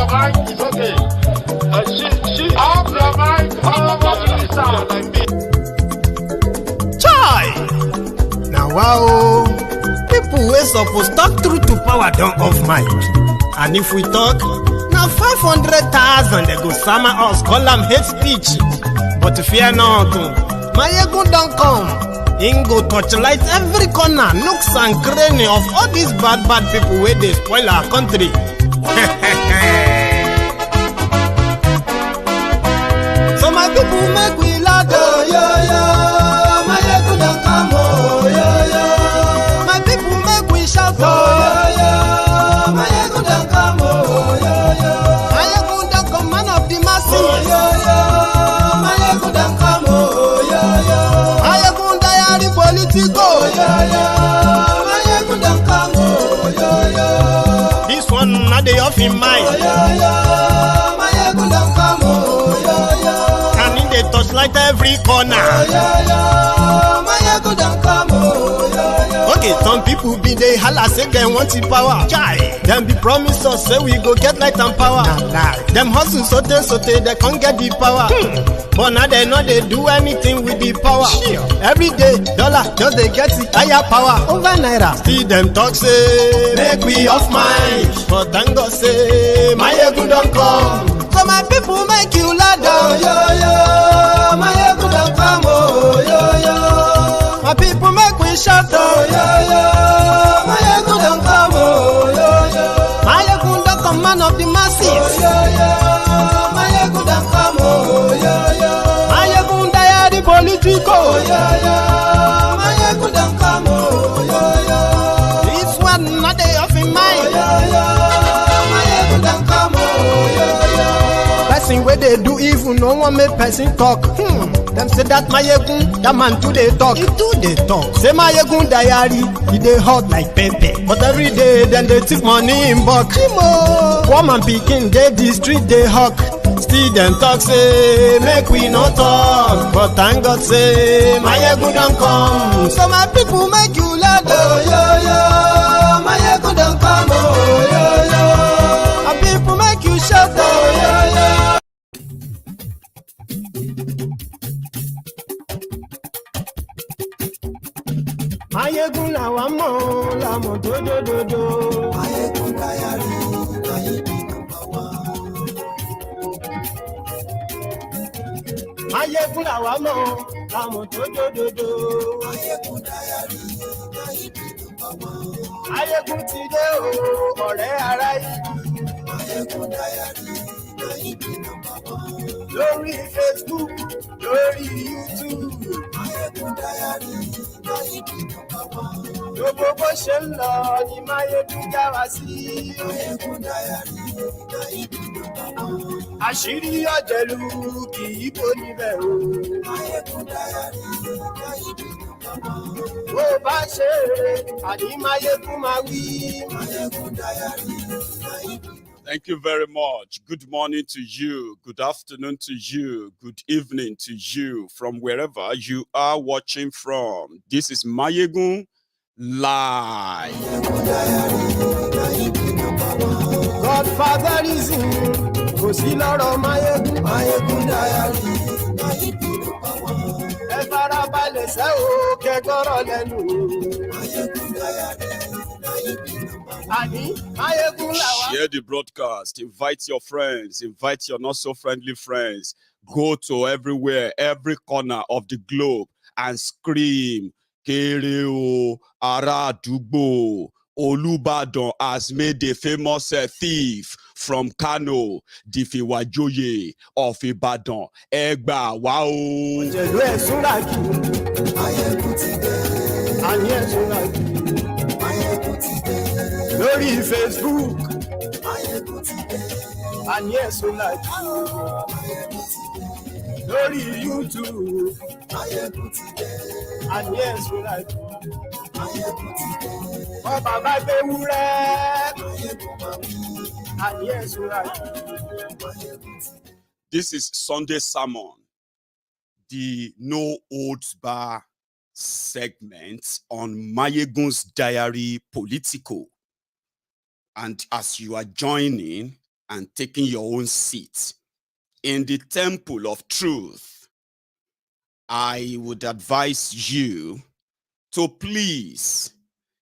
your mind is okay. Off your mind, what you sound like me. Chai! Now wow, people wey suppose talk true to power don't off mic. And if we talk, now 500,000 they go summer us, call them hate speech. But fear not, my ego don't come. Ingo torchlight every corner, nooks and cranny of all these bad people where they spoil our country. So my people make we laugh, oh, yo, yo. My ego don't come, oh, yo, yo. My people make we shout, oh, yo, yo. My ego don't come, oh, yo, yo. My ego don't come, man of the masses, oh, yo, yo. My ego don't come, oh, yo, yo. My ego diary politico, oh, yo, yo. My ego don't come, oh, yo, yo. This one not the off in mind, oh, yo, yo. My ego don't come, oh, yo, yo. And in the touchlight every corner, oh, yo, yo. My ego don't come, oh, yo, yo. Okay, some people be they holla say they want the power. Chai, them be promise us say we go get light and power. Nah. Them hustle sote they can't get the power. But now they know they do anything with the power. Sure. Every day, dollar just they get the higher power over naira. Still them talk say make we off mind. But thank God say my ego don't come. So my people make you ladder, oh, yo yo. My ego don't come, oh, yo yo. My people make we shout, oh, yo yo. My ego don't come, oh, yo yo. My ego don't come, man of the masses, oh, yo yo. My ego don't come, oh, yo yo. My ego diary politico, oh, yo yo. My ego don't come, oh, yo yo. This one not they off in mind, oh, yo yo. My ego don't come, oh, yo yo. Person where they do evil, no one make person talk. Them say that my yegun, that man too they talk. He too they talk. Say my yegun diary, he they hot like pepper. But every day then they take money in bulk. Woman picking, they the street they hawk. Still them talk say make we no talk. But thank God say my yegun don't come. So my people make you laugh, oh yo yo. My yegun don't come, oh yo yo. My people make you shout, oh yo yo. Mayegun làwa mọ̀ làmọ̀ dódódódó. Mayegun diary, Nayibi #1. Mayegun làwa mọ̀ làmọ̀ dódódódó. Mayegun diary, Nayibi #1. Mayegun ti dé o, ọ̀rẹ́ ará yìí. Mayegun diary, Nayibi #1. Lórí Facebook, lórí YouTube. Mayegun diary, Nayibi #1. Gbogbo bó ṣe ń lọ ni Mayegun já wa sí. Mayegun diary, Nayibi #1. Àṣírí ọ̀jẹ̀lú kì í bò níbẹ̀ o. Mayegun diary, Nayibi #1. Bó bá ṣe eré, àní Mayegun máa wí. Mayegun diary, Nayibi #1. Thank you very much. Good morning to you. Good afternoon to you. Good evening to you from wherever you are watching from. This is Mayegun Live. Godfather is in. Kò sí lọ́rọ̀ Mayegun. Mayegun diary. Ẹ farabalẹ̀ sẹ́ o, kẹ́gbọ́rọ̀ lẹ́nu. Mayegun diary. Share the broadcast. Invite your friends. Invite your not so friendly friends. Go to everywhere, every corner of the globe and scream, Kere o, Ara Adugbo. Olubadan has made a famous thief from Kano, the fiwagboye of Ibadan. Egba, wow. Lórí Facebook, and yes, we like lórí YouTube, and yes, we like Bàbá gbé wúrẹ́, and yes, we like. This is Sunday Sermon, the No Holds Bar segment on Mayegun's Diary Politico. And as you are joining, and taking your own seat in the temple of truth, I would advise you to please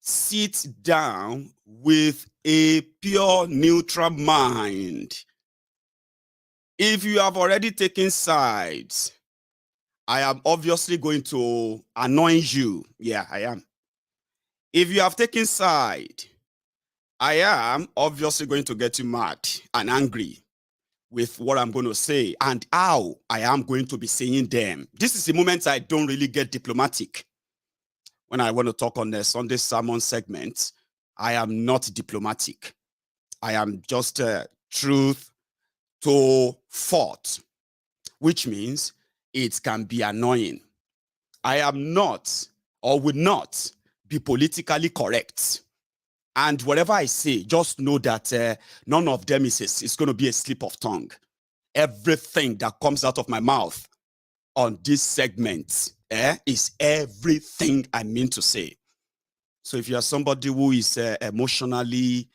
sit down with a pure, neutral mind. If you have already taken sides, I am obviously going to annoy you. Yeah, I am. If you have taken side, I am obviously going to get you mad and angry with what I'm going to say and how I am going to be saying them. This is the moment I don't really get diplomatic. When I want to talk on the Sunday sermon segment, I am not diplomatic. I am just truth to thought, which means it can be annoying. I am not or would not be politically correct. And whatever I say, just know that none of them is going to be a slip of tongue. Everything that comes out of my mouth on this segment is everything I mean to say. So if you are somebody who is emotionally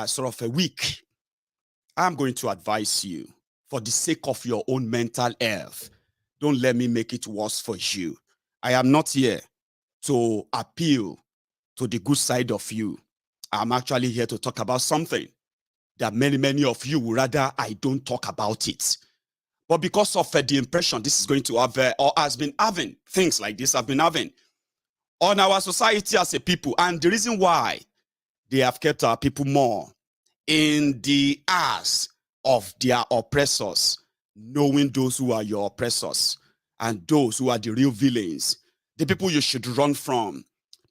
sort of weak, I'm going to advise you, for the sake of your own mental health, don't let me make it worse for you. I am not here to appeal to the good side of you. I'm actually here to talk about something that many of you would rather I don't talk about it. But because of the impression this is going to have, or has been having, things like this have been having on our society as a people, and the reason why they have kept our people more in the hands of their oppressors, knowing those who are your oppressors and those who are the real villains, the people you should run from,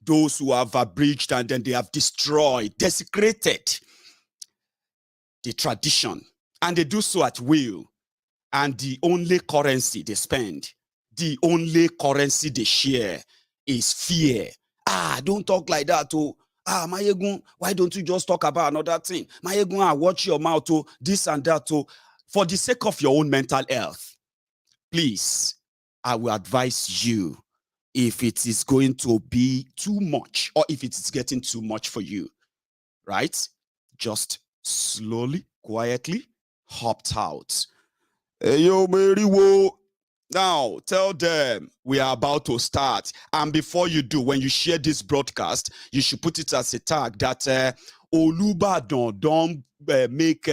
those who have abridged and then they have destroyed, desecrated the tradition, and they do so at will. And the only currency they spend, the only currency they share is fear. Don't talk like that. Mayegun, why don't you just talk about another thing? Mayegun, watch your mouth, this and that. For the sake of your own mental health, please, I will advise you, if it is going to be too much or if it is getting too much for you, right? Just slowly, quietly opt out. Hey, yo, Mary, now tell them we are about to start. And before you do, when you share this broadcast, you should put it as a tag that Olubadan don't make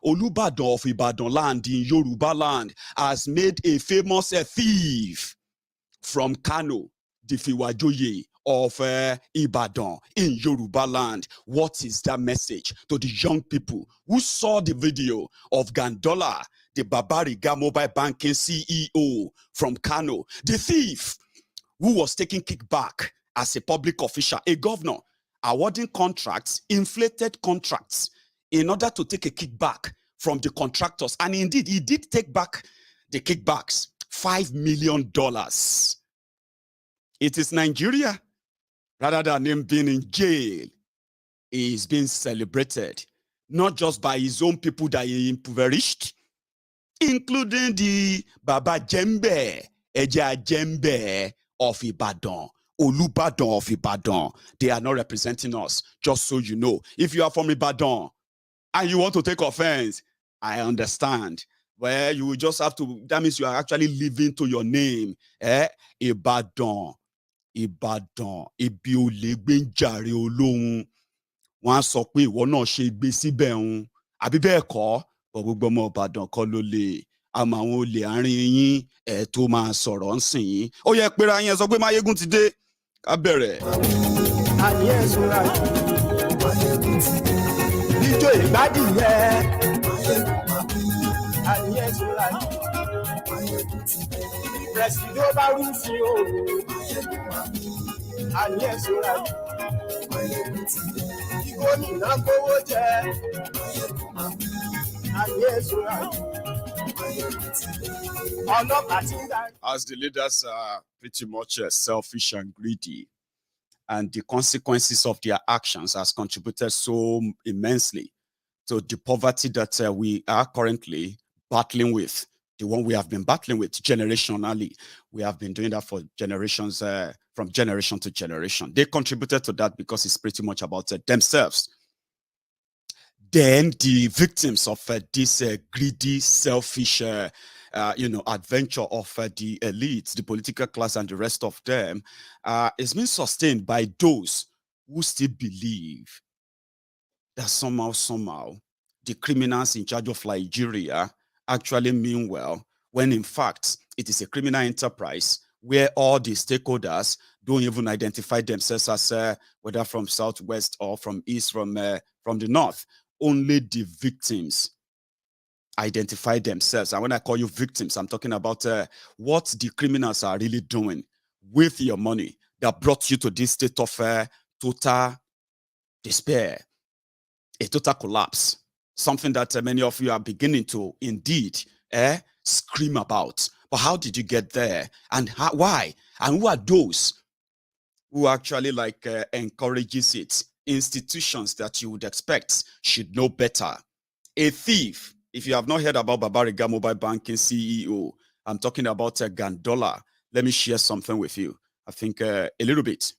Olubadan of Ibadan land in Yoruba land has made a famous thief from Kano, the fiwagboye of Ibadan in Yoruba land. What is that message to the young people who saw the video of Gandollar, the Barbariga mobile banking CEO from Kano, the thief who was taking kickback as a public official, a governor, awarding contracts, inflated contracts, in order to take a kickback from the contractors. And indeed, he did take back the kickbacks, $5 million. It is Nigeria. Rather than him being in jail, he is being celebrated, not just by his own people that he impoverished, including the Baba Jembe, Eja Jembe of Ibadan, Olubadan of Ibadan. They are not representing us, just so you know. If you are from Ibadan and you want to take offense, I understand. Well, you will just have to, that means you are actually living to your name. Ibadan, Ibadan, ibi ò lè gbé ń jàre olóhun. Wọ́n á sọ pé ìwọ náà ṣe gbé síbẹ̀ ń. Àbí bẹ́ẹ̀ kọ́, gbogbo ọmọ Ìbàdàn kọ́ ló lè. Àmọ́ àwọn olè àárín yín tó máa sọ̀rọ̀ ń sìn yín. Ó yẹ pera yín, ẹ sọ pé Máyégún ti dé. Ká bẹ̀rẹ̀. Àní ẹ̀sùn ra Máyégún ti dé. Ijó ìgbádìí yẹ. Àní ẹ̀sùn ra Máyégún ti dé. Presido bá rú sí òru. Àní ẹ̀sùn ra Máyégún ti dé. Gómìnà gbówó jẹ. Àní ẹ̀sùn ra ọlọ́pàá ti ń dá. As the leaders are pretty much selfish and greedy, and the consequences of their actions has contributed so immensely to the poverty that we are currently battling with, the one we have been battling with generationally. We have been doing that for generations, from generation to generation. They contributed to that because it's pretty much about themselves. then the victims of this greedy, selfish, adventure of the elites, the political class, and the rest of them, is being sustained by those who still believe that somehow, the criminals in charge of Nigeria actually mean well, when in fact it is a criminal enterprise where all the stakeholders don't even identify themselves as whether from southwest or from east, from the north. Only the victims identify themselves. And when I call you victims, I'm talking about what the criminals are really doing with your money that brought you to this state of total despair, a total collapse, something that many of you are beginning to indeed scream about. But how did you get there? And why? And who are those who actually encourages it? Institutions that you would expect should know better. A thief. If you have not heard about Babariga Mobile Banking CEO, I'm talking about Gandollar. Let me share something with you. I think a little bit.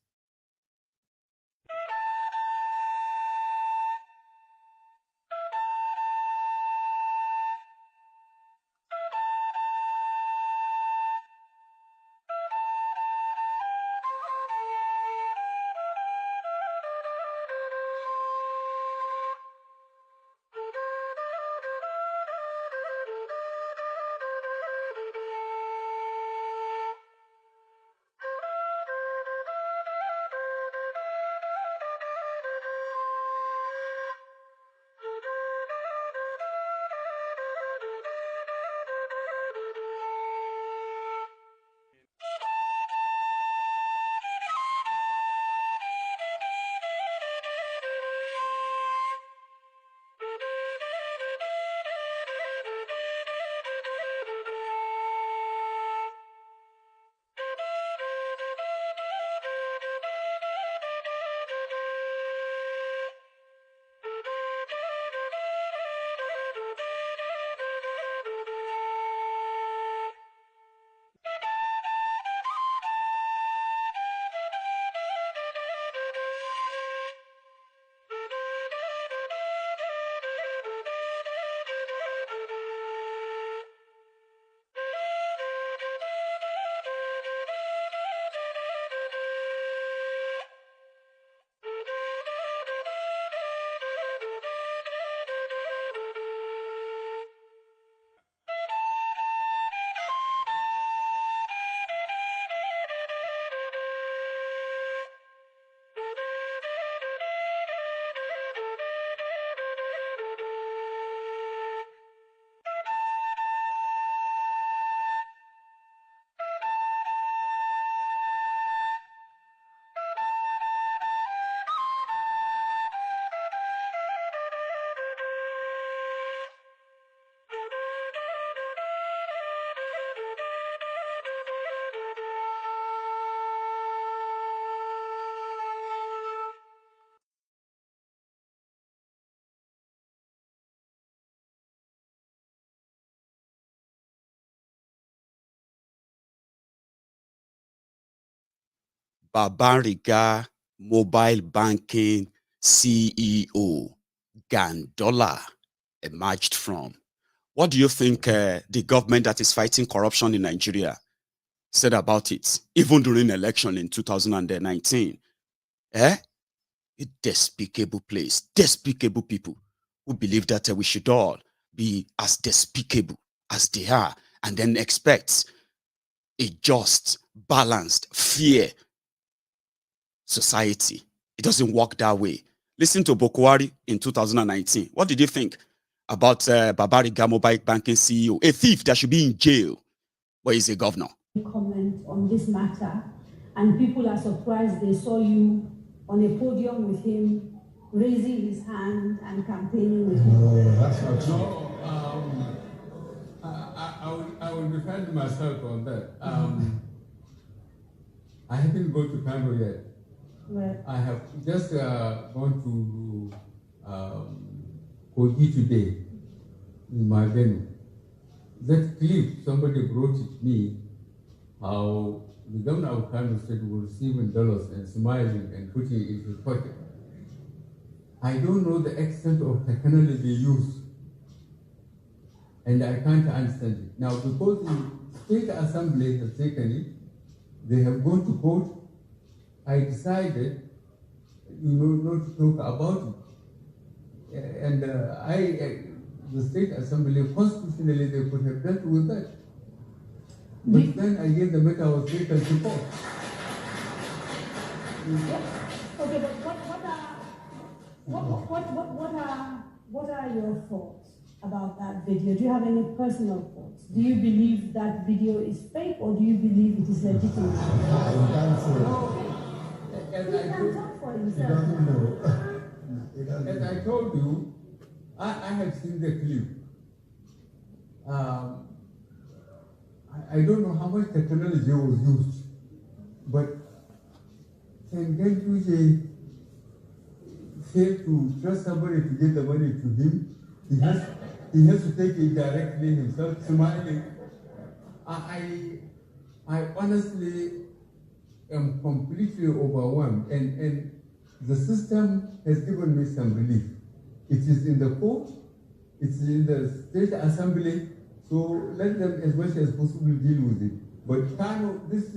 Babariga Mobile Banking CEO Gandollar emerged from. What do you think the government that is fighting corruption in Nigeria said about it, even during election in 2019? A despicable place, despicable people who believe that we should all be as despicable as they are, and then expect a just, balanced, fair society. It doesn't work that way. Listen to Bokwari in 2019. What did you think about Babariga Mobile Banking CEO, a thief that should be in jail, but he's a governor? Comment on this matter, and people are surprised they saw you on a podium with him, raising his hand and campaigning with him. No, that's not true. I will defend myself on that. I haven't gone to Kano yet. Well, I have just gone to Kogi today in my venue. That clip, somebody brought it me, how the governor of Kano State was receiving dollars and smiling and putting it in his pocket. I don't know the extent of technology used, and I can't understand it. Now, because the State Assembly has taken it, they have gone to court, I decided, not to talk about it. And the State Assembly, constitutionally, they could have dealt with that. But then again, the matter was taken to court. Okay, but what are your thoughts about that video? Do you have any personal thoughts? Do you believe that video is fake, or do you believe it is legitimate? I can't say. Okay. He can talk for himself. As I told you, I have seen the clip. I don't know how much technology was used, but can Ganduje fail to trust somebody to get the money to him? He has to take it directly himself, smiling. I honestly am completely overwhelmed, and the system has given me some relief. It is in the court, it's in the State Assembly, so let them as much as possible deal with it. But Kano, this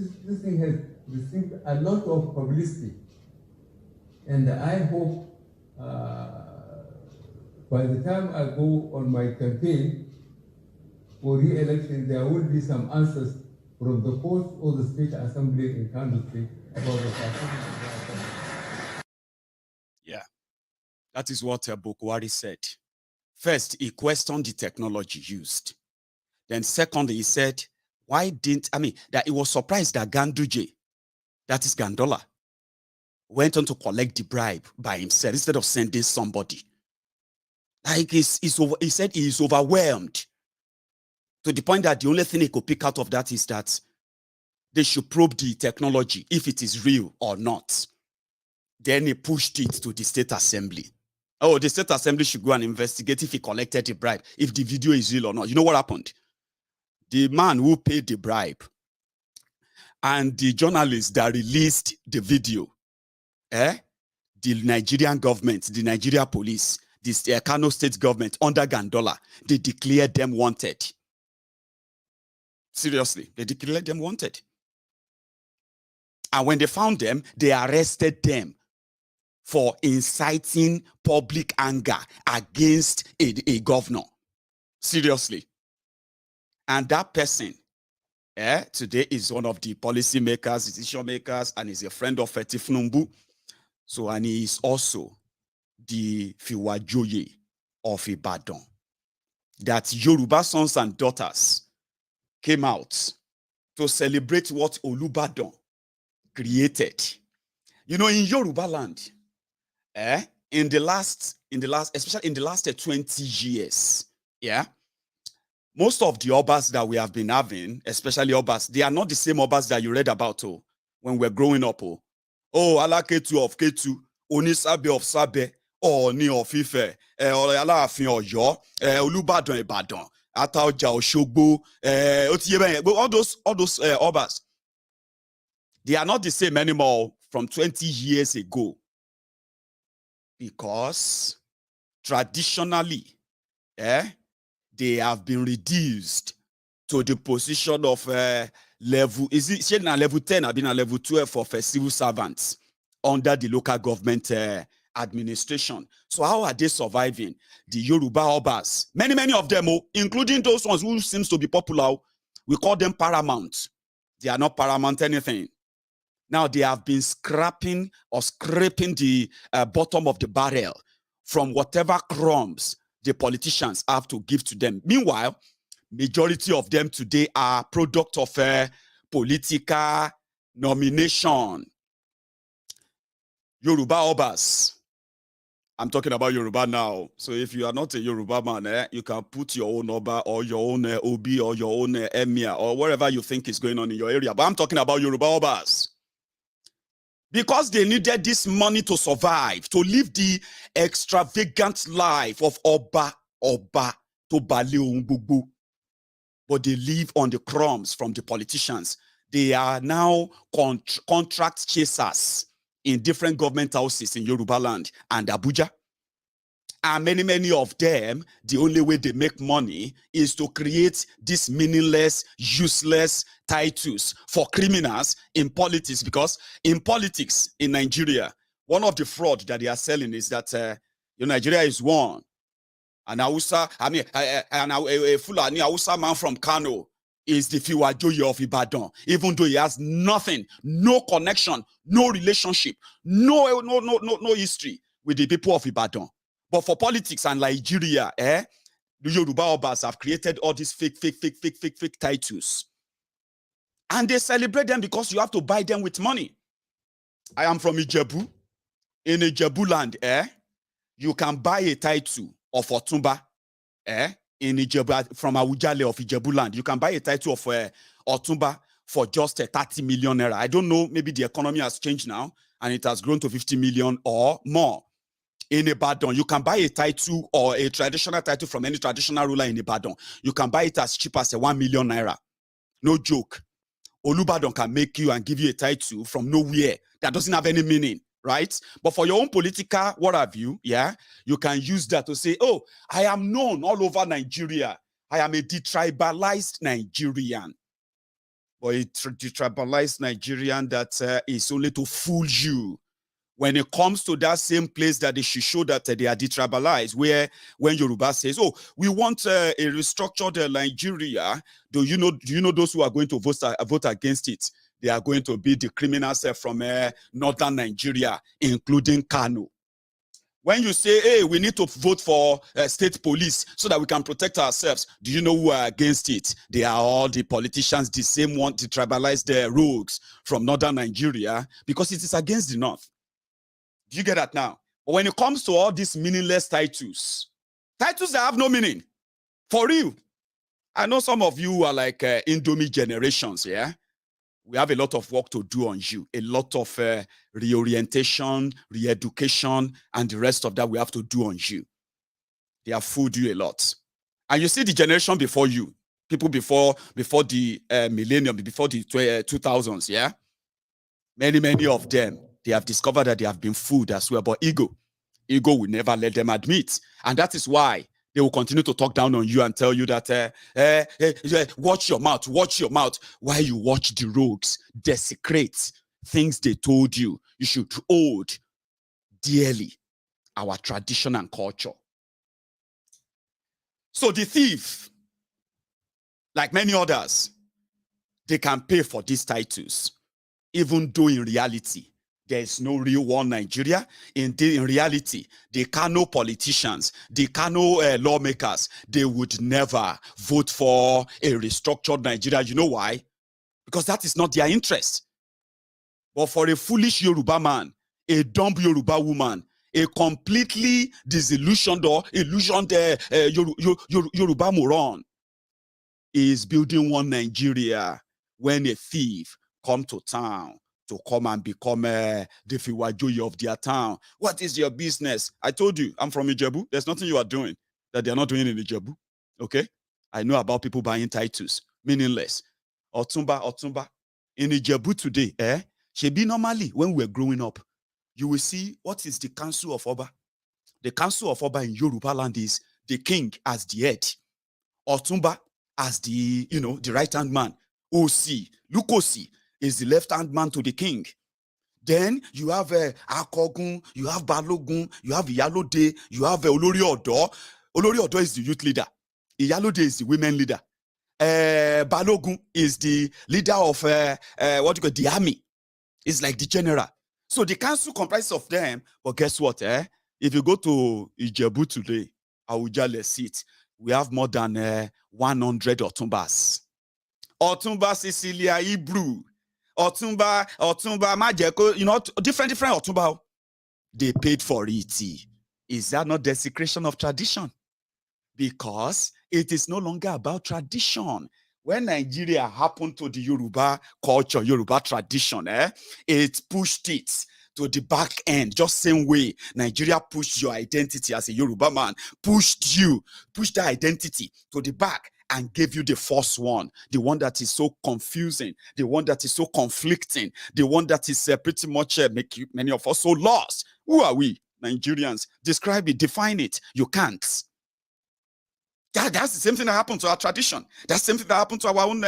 thing has received a lot of publicity, and I hope by the time I go on my campaign for re-election, there will be some answers from the court or the State Assembly in Kano State about the performance. Yeah, that is what Bokwari said. First, he questioned the technology used. Then secondly, he said, that he was surprised that Ganduje, that is Gandollar, went on to collect the bribe by himself instead of sending somebody. Like he said he is overwhelmed to the point that the only thing he could pick out of that is that they should probe the technology, if it is real or not. Then he pushed it to the State Assembly. Oh, the State Assembly should go and investigate if he collected the bribe, if the video is real or not. You know what happened? The man who paid the bribe and the journalist that released the video, the Nigerian government, the Nigeria police, the Kano state government under Gandollar, they declared them wanted. Seriously, they declared them wanted. And when they found them, they arrested them for inciting public anger against a governor. Seriously. And that person today is one of the policy makers, decision makers, and is a friend of Fetifnumbu. So, and he is also the fiwagboye of Ibadan. That Yoruba sons and daughters came out to celebrate what Olubadan created. You know, in Yoruba land, especially in the last 20 years, most of the Obas that we have been having, especially Obas, they are not the same Obas that you read about when we're growing up. Alaketu of Ketu, Onisabe of Sabe, Oni of Ife, Alaafin Oyo, Olubadan Ibadan, Ataoja Oshogbo, all those Obas, they are not the same anymore from 20 years ago. Because traditionally, they have been reduced to the position of level 10, I've been at level 12 for civil servants under the local government administration. So how are they surviving? The Yoruba Obas, many of them, including those ones who seems to be popular, we call them paramount. They are not paramount anything. Now they have been scraping the bottom of the barrel from whatever crumbs the politicians have to give to them. Meanwhile, majority of them today are product of political nomination. Yoruba Obas. I'm talking about Yoruba now. So if you are not a Yoruba man, you can put your own Oba or your own Obi or your own Emir or whatever you think is going on in your area. But I'm talking about Yoruba Obas. Because they needed this money to survive, to live the extravagant life of Oba to Bale. But they live on the crumbs from the politicians. They are now contract chasers in different government houses in Yoruba land and Abuja. And many of them, the only way they make money is to create these meaningless, useless titles for criminals in politics. Because in politics in Nigeria, one of the fraud that they are selling is that Nigeria is one. And a Fulani Hausa man from Kano is the fiwagboye of Ibadan, even though he has nothing, no connection, no relationship, no history with the people of Ibadan. But for politics and Nigeria, the Yoruba Obas have created all these fake titles. And they celebrate them because you have to buy them with money. I am from Ijebu. In Ijebu land, you can buy a title of Otumba, in Ijebu, from Awujale of Ijebu land. You can buy a title of Otumba for just 30 million naira. I don't know, maybe the economy has changed now and it has grown to 50 million or more. In Ibadan, you can buy a title or a traditional title from any traditional ruler in Ibadan. You can buy it as cheap as 1 million naira. No joke. Olubadan can make you and give you a title from nowhere that doesn't have any meaning, right? But for your own political, what have you, you can use that to say, oh, I am known all over Nigeria. I am a detribalized Nigerian. But a detribalized Nigerian that is only to fool you. When it comes to that same place that they should show that they are detribalized, where when Yoruba says, oh, we want a restructured Nigeria, do you know those who are going to vote against it? They are going to be the criminals from northern Nigeria, including Kano. When you say, hey, we need to vote for state police so that we can protect ourselves, do you know who are against it? They are all the politicians, the same one, to tribalize their rogues from northern Nigeria, because it is against the north. Do you get that now? But when it comes to all these meaningless titles that have no meaning, for real. I know some of you are like Indomie generations, We have a lot of work to do on you, a lot of reorientation, re-education, and the rest of that we have to do on you. They have fooled you a lot. And you see the generation before you, people before the millennium, before the 2000s, Many of them, they have discovered that they have been fooled as well. But ego will never let them admit. And that is why they will continue to talk down on you and tell you that, watch your mouth, while you watch the rogues desecrate things they told you. You should hold dearly our tradition and culture. So the thief, like many others, they can pay for these titles, even though in reality, there is no real one Nigeria. In reality, the Kano politicians, the Kano lawmakers, they would never vote for a restructured Nigeria. You know why? Because that is not their interest. But for a foolish Yoruba man, a dumb Yoruba woman, a completely disillusioned or illusioned Yoruba moron is building one Nigeria when a thief come to town to come and become the fiwagboye of their town. What is your business? I told you, I'm from Ijebu. There's nothing you are doing that they're not doing in Ijebu. Okay? I know about people buying titles, meaningless. Otumba. In Ijebu today, shebi normally, when we were growing up, you will see what is the council of Oba. The council of Oba in Yoruba land is the king as the head, Otumba as the, the right-hand man, Osi, Lukosi, is the left-hand man to the king. Then you have Akogun, you have Balogun, you have Iyalode, you have Olori Odo. Olori Odo is the youth leader. Iyalode is the women leader. Balogun is the leader of the army. It's like the general. So the council comprises of them. But guess what? If you go to Ijebu today, Awujale seat, we have more than 100 Otumbas. Otumba Sicilia Hebrew. Otumba Majeko, different Otumba. They paid for it. Is that not desecration of tradition? Because it is no longer about tradition. When Nigeria happened to the Yoruba culture, Yoruba tradition, it pushed it to the back end, just same way Nigeria pushed your identity as a Yoruba man, pushed that identity to the back and gave you the first one, the one that is so confusing, the one that is so conflicting, the one that is pretty much make many of us so lost. Who are we? Nigerians. Describe it, define it. You can't. That's the same thing that happened to our tradition. That's the same thing that happened to our own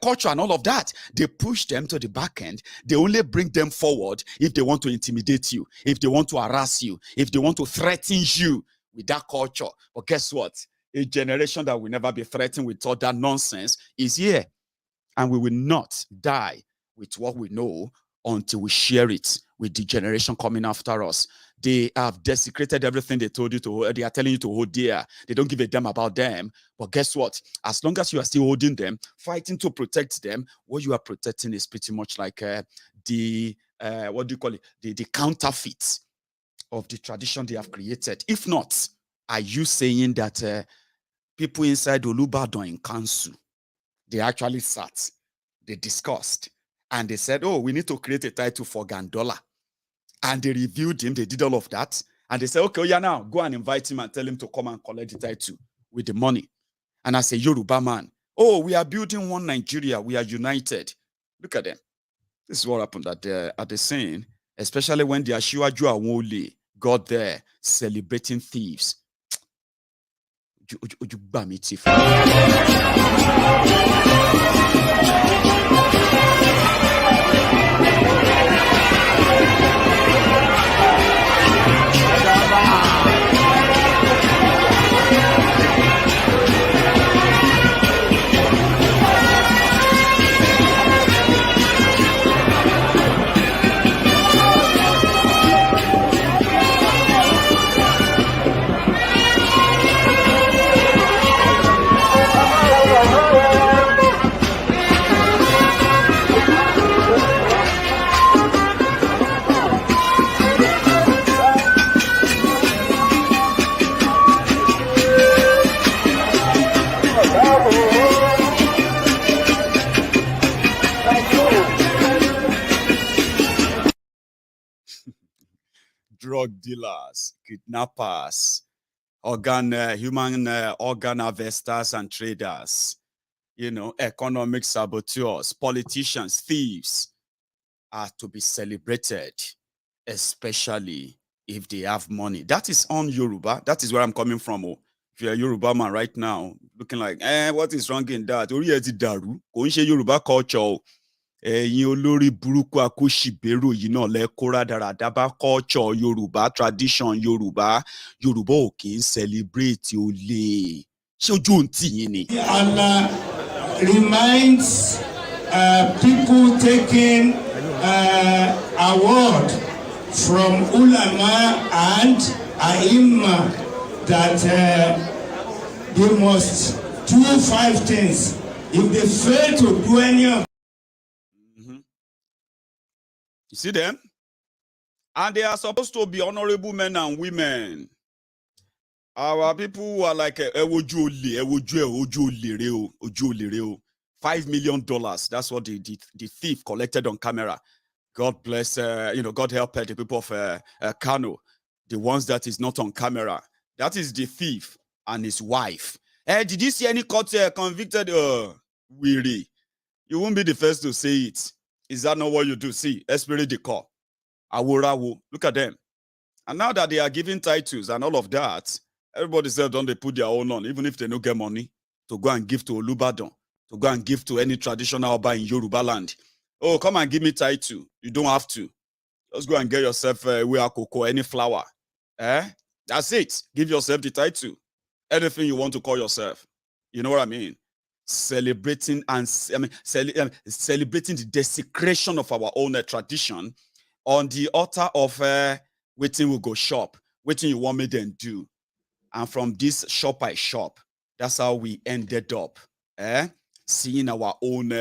culture and all of that. They push them to the back end. They only bring them forward if they want to intimidate you, if they want to harass you, if they want to threaten you with that culture. But guess what? A generation that will never be threatened with all that nonsense is here. And we will not die with what we know until we share it with the generation coming after us. They have desecrated everything they told you to. They are telling you to hold dear. They don't give a damn about them. But guess what? As long as you are still holding them, fighting to protect them, what you are protecting is pretty much like what do you call it? The counterfeit of the tradition they have created. If not, are you saying that people inside Olubadan in council, they actually sat, they discussed, and they said, oh, we need to create a title for Gandollar. And they reviewed him, they did all of that. And they said, okay, yeah, now go and invite him and tell him to come and collect the title with the money. And I say, Yoruba man, oh, we are building one Nigeria, we are united. Look at them. This is what happened at the scene, especially when the Ashiwaju Awole got there celebrating thieves. Drug dealers, kidnappers, human organ harvesters and traders, economic saboteurs, politicians, thieves are to be celebrated, especially if they have money. That is on Yoruba. That is where I'm coming from. Oh. If you're a Yoruba man right now, looking like, what is wrong in that? Yoruba culture. Ẹ̀yin olórí burúkú akóṣìbérò yìí náà lẹ kóra dáradára bá culture Yorùbá, tradition Yorùbá ò kì í celebrate olè. Ṣé ojú òun tì yín ni? And reminds people taking award from ulama and aimma that they must do 5 things. If they fail to do any of You see them? And they are supposed to be honorable men and women. Our people who are like $5 million. That's what the thief collected on camera. God bless, God help the people of Kano, the ones that is not on camera. That is the thief and his wife. Did you see any court convicted? Weary. You won't be the first to say it. Is that not what you do? See, Esprit de Corps, Aworawo, look at them. And now that they are giving titles and all of that, everybody said, don't they put their own on, even if they don't get money, to go and give to Olubadan, to go and give to any traditional Oba in Yoruba land. Oh, come and give me title. You don't have to. Just go and get yourself any flower. That's it. Give yourself the title. Anything you want to call yourself. You know what I mean? Celebrating celebrating the desecration of our own tradition on the altar of waiting will go shop, waiting you want me then do. And from this shop by shop, that's how we ended up seeing our own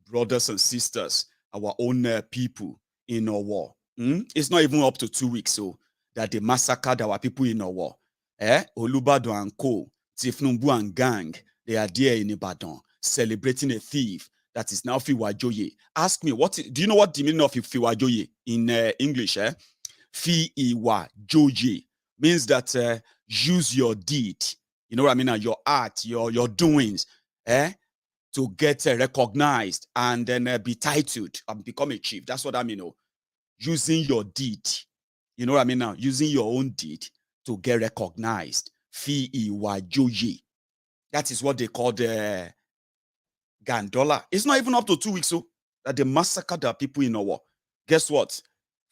brothers and sisters, our own people in our war. It's not even up to 2 weeks so that they massacred our people in our war. Olubadan and Co, Tifnumbu and gang, they are there in Ibadan celebrating a thief that is now fiwagboye. Ask me, do you know what the meaning of fiwagboye in English? Fiwagboye means that use your deed, you know what I mean, your art, your doings, to get recognized and then be titled and become a chief. That's what I mean. Using your deed, You know what I mean now? Using your own deed to get recognized. Fiwagboye. That is what they call the Gandollar. It's not even up to 2 weeks so that they massacred the people in our. Guess what?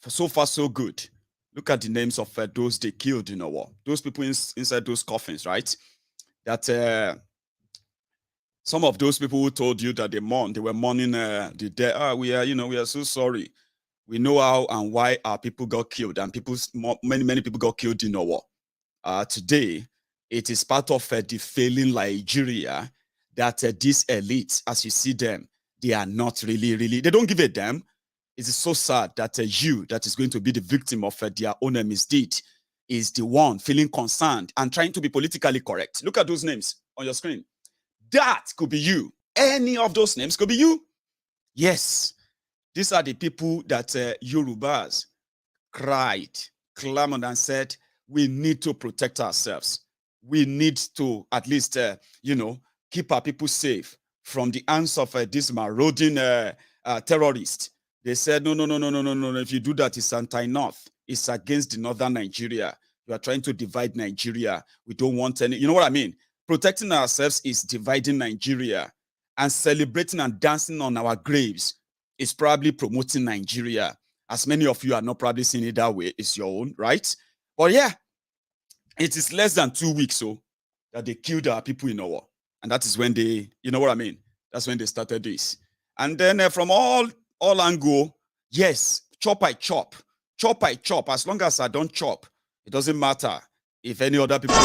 So far, so good. Look at the names of those they killed in our. Those people inside those coffins, right? That some of those people who told you that they were mourning the dead. We are so sorry. We know how and why our people got killed, and many people got killed in our war. Today, it is part of the failing Nigeria that these elites, as you see them, they are not really, they don't give a damn. It is so sad that you, that is going to be the victim of their own misdeed, is the one feeling concerned and trying to be politically correct. Look at those names on your screen. That could be you. Any of those names could be you. Yes, these are the people that Yorubas cried, clamored, and said, we need to protect ourselves. We need to at least, keep our people safe from the hands of this marauding terrorist. They said, no. If you do that, it's anti-North. It's against the northern Nigeria. You are trying to divide Nigeria. We don't want any, you know what I mean? Protecting ourselves is dividing Nigeria, and celebrating and dancing on our graves is probably promoting Nigeria. As many of you are not probably seeing it that way. It's your own, right? But yeah, it is less than 2 weeks so that they killed our people in our. And that is when they, you know what I mean? That's when they started this. And then from all angle, yes, chop I chop. Chop I chop. As long as I don't chop, it doesn't matter if any other people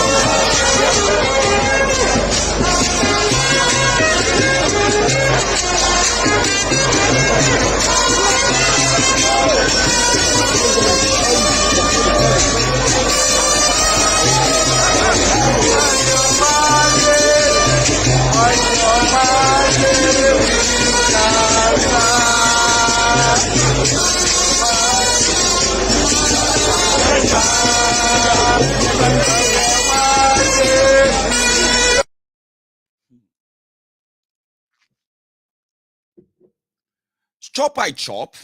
chop I chop,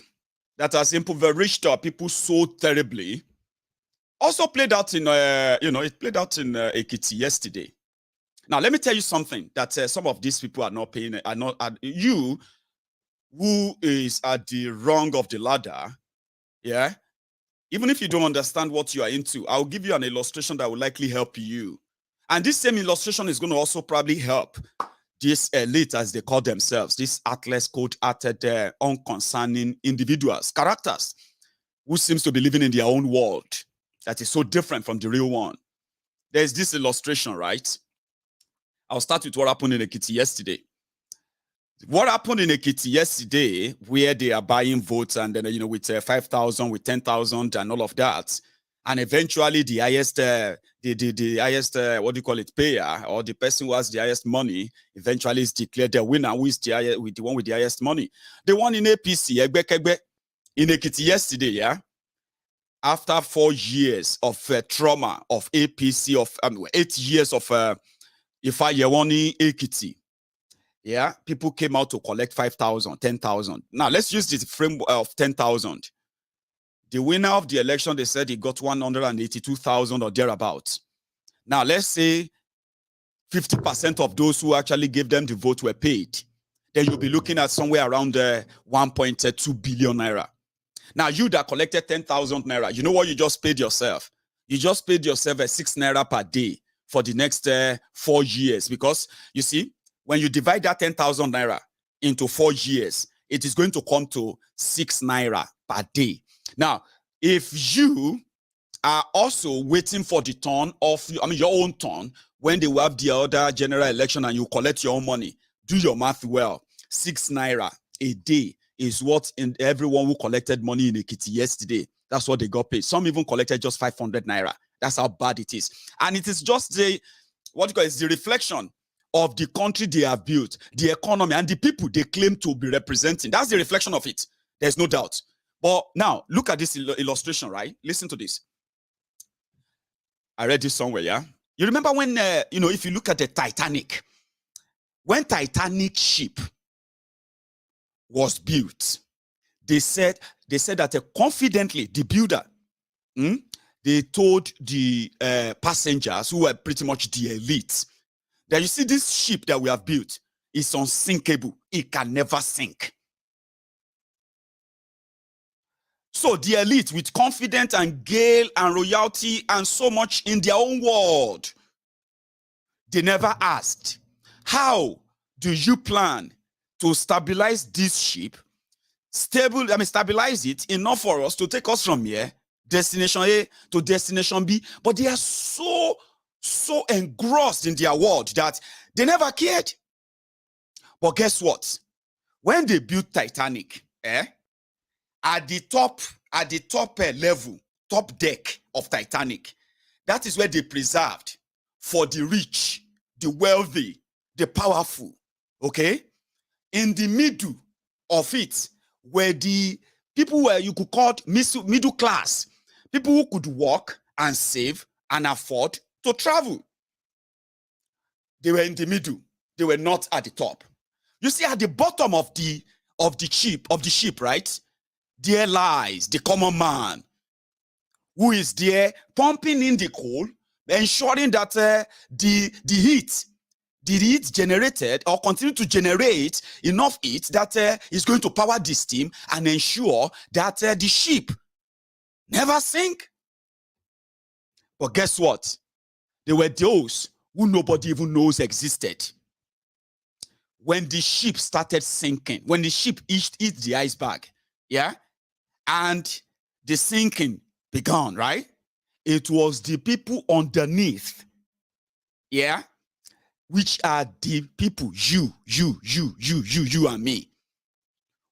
that has impoverished our people so terribly, also played out in, it played out in Ekiti yesterday. Now, let me tell you something that some of these people are not paying, you who is at the rung of the ladder, yeah? Even if you don't understand what you are into, I'll give you an illustration that will likely help you. And this same illustration is going to also probably help this elite, as they call themselves, these atlas cold-hearted, unconcerning individuals, characters, who seems to be living in their own world that is so different from the real one. There's this illustration, right? I'll start with what happened in Ekiti yesterday. What happened in Ekiti yesterday, where they are buying votes and then, with 5,000, with 10,000 and all of that. And eventually the highest, the highest, payer, or the person who has the highest money, eventually is declared the winner, who is the one with the highest money. The one in APC, in Ekiti yesterday, yeah? After 4 years of trauma of APC, of 8 years of Ifayewani Ekiti, yeah, people came out to collect 5,000, 10,000. Now, let's use this frame of 10,000. The winner of the election, they said he got 182,000 or thereabouts. Now, let's say 50% of those who actually gave them the vote were paid. Then you'll be looking at somewhere around 1.2 billion naira. Now, you that collected 10,000 naira, you know what you just paid yourself? You just paid yourself 6 naira per day for the next 4 years. Because, you see, when you divide that 10,000 naira into 4 years, it is going to come to 6 naira per day. Now, if you are also waiting for the turn of, your own turn, when they will have the other general election and you collect your own money, do your math well. 6 naira a day is what in everyone who collected money in Ekiti yesterday, that's what they got paid. Some even collected just 500 naira. That's how bad it is. And it is just the reflection of the country they have built, the economy, and the people they claim to be representing. That's the reflection of it. There's no doubt. But now, look at this illustration, right? Listen to this. I read this somewhere, yeah? You remember when, if you look at the Titanic, when Titanic ship was built, they said that confidently, the builder, they told the passengers, who were pretty much the elite, that you see, this ship that we have built is unsinkable. It can never sink. So the elite, with confidence and gale and royalty and so much in their own world, they never asked, how do you plan to stabilize this ship, stabilize it enough for us to take us from here, destination A to destination B? But they are so engrossed in their world that they never cared. But guess what? When they built Titanic, at the top level, top deck of Titanic, that is where they preserved for the rich, the wealthy, the powerful. Okay? In the middle of it, where the people were, you could call middle class, people who could work and save and afford to travel. They were in the middle. They were not at the top. You see, at the bottom of the ship, right? There lies the common man, who is there pumping in the coal, ensuring that the heat generated or continue to generate enough heat that is going to power the steam and ensure that the ship never sink. But guess what? There were those who nobody even knows existed. When the ship started sinking, when the ship hit the iceberg, and the sinking began, right? It was the people underneath, which are the people, you and me,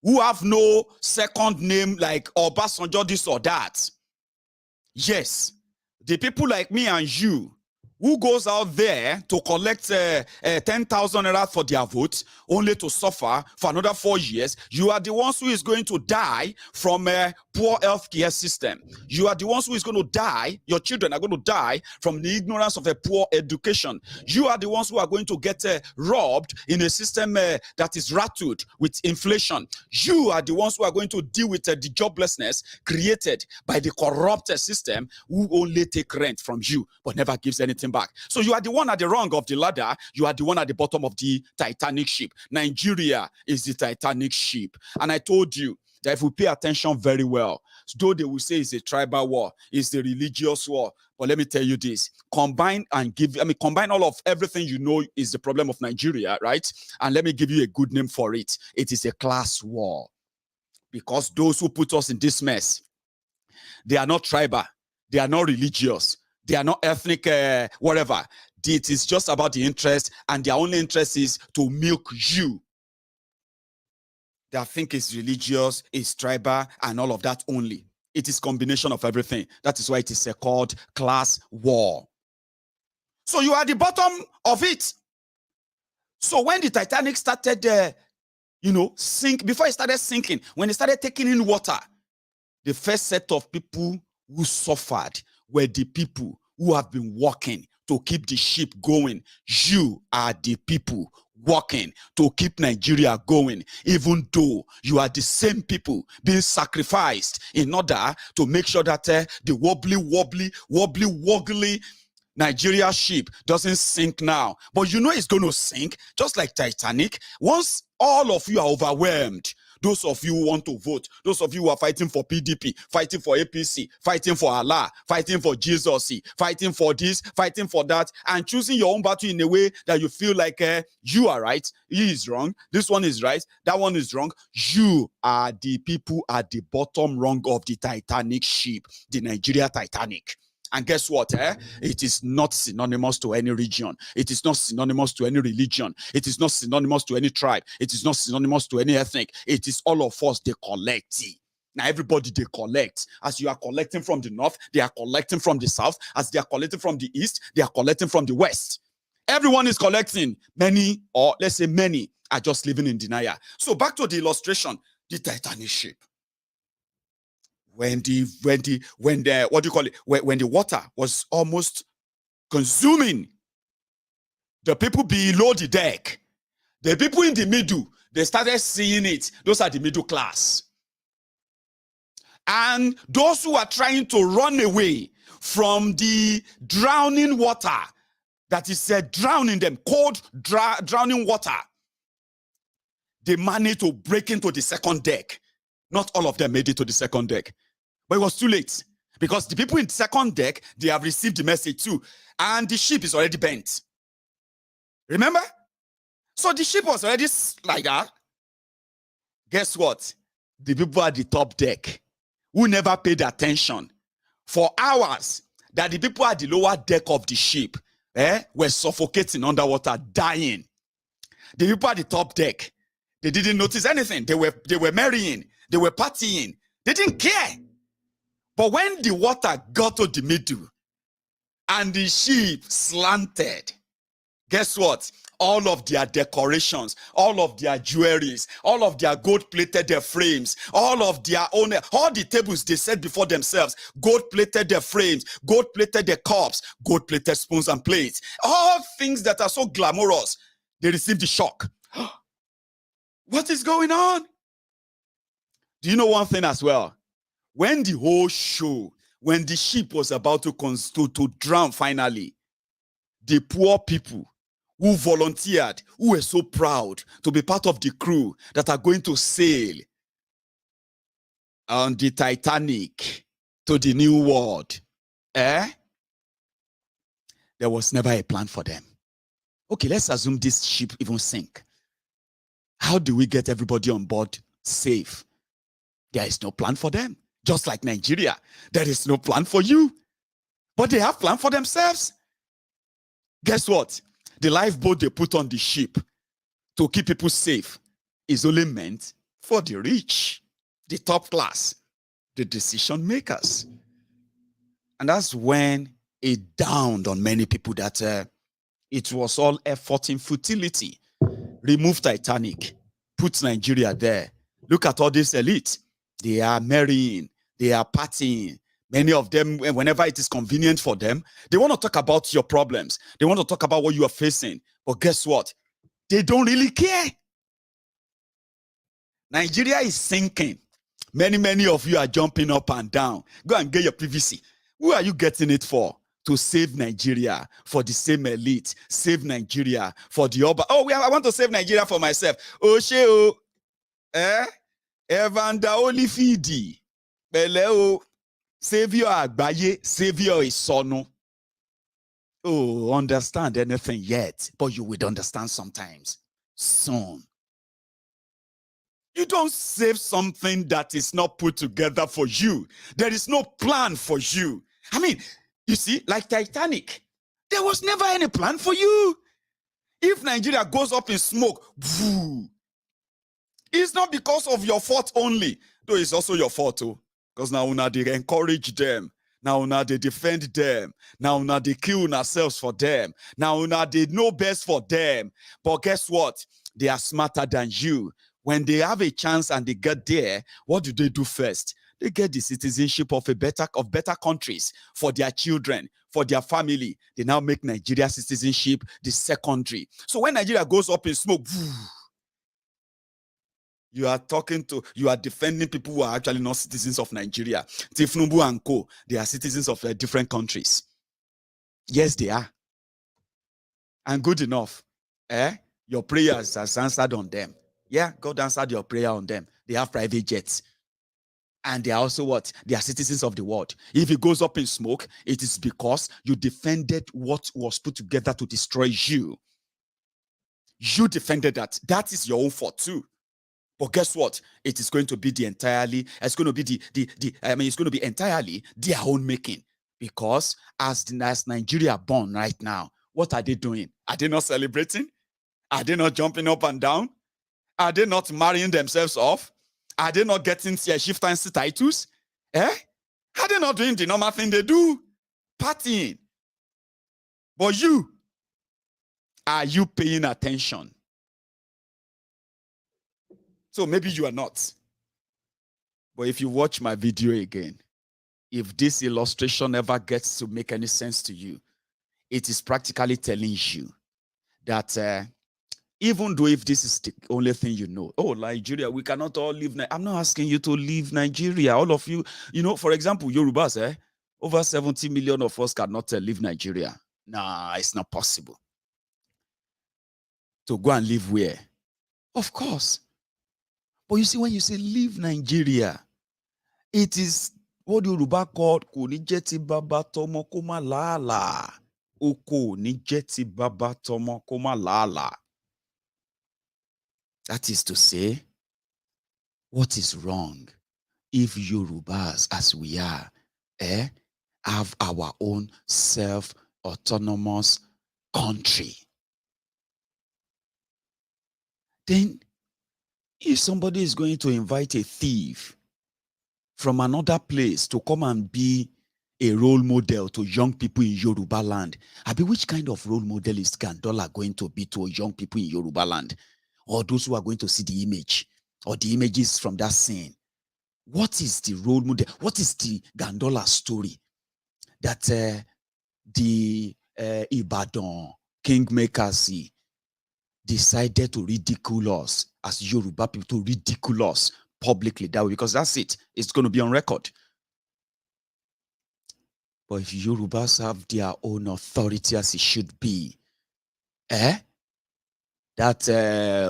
who have no second name like Obasanjo, this or that. Yes, the people like me and you, who goes out there to collect 10,000 naira for their votes, only to suffer for another 4 years. You are the ones who is going to die from a poor healthcare system. You are the ones who is going to die. Your children are going to die from the ignorance of a poor education. You are the ones who are going to get robbed in a system that is rattled with inflation. You are the ones who are going to deal with the joblessness created by the corrupted system, who only take rent from you but never gives anything back. So you are the one at the rung of the ladder. You are the one at the bottom of the Titanic ship. Nigeria is the Titanic ship. And I told you that if we pay attention very well, though they will say it's a tribal war, it's a religious war, but let me tell you this: combine all of everything you know is the problem of Nigeria, right? And let me give you a good name for it. It is a class war. Because those who put us in this mess, they are not tribal, they are not religious, they are not ethnic, whatever. It is just about the interest, and their only interest is to milk you. They think it's religious, it's tribal, and all of that only. It is combination of everything. That is why it is called class war. So you are at the bottom of it. So when the Titanic started, sink, before it started sinking, when it started taking in water, the first set of people who suffered were the people who have been working to keep the ship going. You are the people working to keep Nigeria going, even though you are the same people being sacrificed in order to make sure that the wobbly Nigeria ship doesn't sink now. But you know it's going to sink, just like Titanic. Once all of you are overwhelmed, those of you who want to vote, those of you who are fighting for PDP, fighting for APC, fighting for Allah, fighting for Jesus, fighting for this, fighting for that, and choosing your own battle in a way that you feel like you are right, he is wrong, this one is right, that one is wrong. You are the people at the bottom rung of the Titanic ship, the Nigeria Titanic. And guess what? It is not synonymous to any region. It is not synonymous to any religion. It is not synonymous to any tribe. It is not synonymous to any ethnic. It is all of us, they collect. Now everybody, they collect. As you are collecting from the north, they are collecting from the south. As they are collecting from the east, they are collecting from the west. Everyone is collecting. Many, or let's say many, are just living in denial. So back to the illustration, the Titanic ship. When the water was almost consuming the people below the deck, the people in the middle, they started seeing it. Those are the middle class. And those who are trying to run away from the drowning water, that is drowning them, cold, drowning water, they managed to break into the second deck. Not all of them made it to the second deck, but it was too late because the people in the second deck, they have received the message too, and the ship is already bent. Remember? So the ship was already like that. Guess what? The people at the top deck who never paid attention for hours, that the people at the lower deck of the ship were suffocating underwater, dying. The people at the top deck, they didn't notice anything. They were marrying, they were partying, they didn't care. But when the water got to the middle and the ship slanted, guess what? All of their decorations, all of their jewelries, all of their gold-plated their frames, all of their own, all the tables they set before themselves, gold-plated their frames, gold-plated their cups, gold-plated spoons and plates, all things that are so glamorous, they received the shock. What is going on? Do you know one thing as well? When the whole show, when the ship was about to drown finally, the poor people who volunteered, who were so proud to be part of the crew that are going to sail on the Titanic to the new world, there was never a plan for them. Okay, let's assume this ship even sank. How do we get everybody on board safe? There is no plan for them. Just like Nigeria, there is no plan for you. But they have plan for themselves. Guess what? The lifeboat they put on the ship to keep people safe is only meant for the rich, the top class, the decision makers. And that's when it dawned on many people that it was all effort in futility. Remove Titanic, put Nigeria there. Look at all this elite. They are marrying, they are partying. Many of them, whenever it is convenient for them, they want to talk about your problems. They want to talk about what you are facing. But guess what? They don't really care. Nigeria is sinking. Many of you are jumping up and down. Go and get your PVC. Who are you getting it for? To save Nigeria, for the same elite. Save Nigeria for the Obas. Oh, I want to save Nigeria for myself. Oh, sheo. Evanda Olifidi. Beleo. Savior Agbaye, Savior is Sono. Oh, understand anything yet, but you will understand sometimes. Soon. You don't save something that is not put together for you. There is no plan for you. I mean, you see, like Titanic, there was never any plan for you. If Nigeria goes up in smoke, it's not because of your fault only, though it's also your fault too. Because now they encourage them. Now they defend them. Now they kill ourselves for them. Now they know best for them. But guess what? They are smarter than you. When they have a chance and they get there, what do they do first? They get the citizenship of better countries for their children, for their family. They now make Nigeria citizenship the secondary. So when Nigeria goes up in smoke, you are defending people who are actually not citizens of Nigeria. Tifnubu and Co., they are citizens of different countries. Yes, they are. And good enough. Your prayers has answered on them. Yeah, God answered your prayer on them. They have private jets. And they are also what? They are citizens of the world. If it goes up in smoke, it is because you defended what was put together to destroy you. You defended that. That is your own fault too. But guess what? It is going to be it's going to be entirely their own making. Because as Nigeria born right now, what are they doing? Are they not celebrating? Are they not jumping up and down? Are they not marrying themselves off? Are they not getting chieftancy titles? Are they not doing the normal thing they do? Partying. But are you paying attention? So maybe you are not. But if you watch my video again, if this illustration ever gets to make any sense to you, it is practically telling you that Even though if this is the only thing you know, oh, Nigeria, we cannot all leave. I'm not asking you to leave Nigeria. All of you, for example, Yorubas, over 70 million of us cannot leave Nigeria. Nah, it's not possible. To go and live where? Of course. But you see, when you say leave Nigeria, it is what Yoruba called konijeti baba tomo koma lala. Oko nijeti baba tomo koma lala. That is to say, what is wrong if Yorubas, as we are, have our own self-autonomous country? Then, if somebody is going to invite a thief from another place to come and be a role model to young people in Yoruba land, which kind of role model is Gandollar going to be to young people in Yoruba land? Or those who are going to see the image or the images from that scene? What is the role model? What is the Gandollar story that the Ibadan kingmakers decided to ridicule us as Yoruba people, to ridicule us publicly that way? Because that's it. It's going to be on record. But if Yorubas have their own authority as it should be, that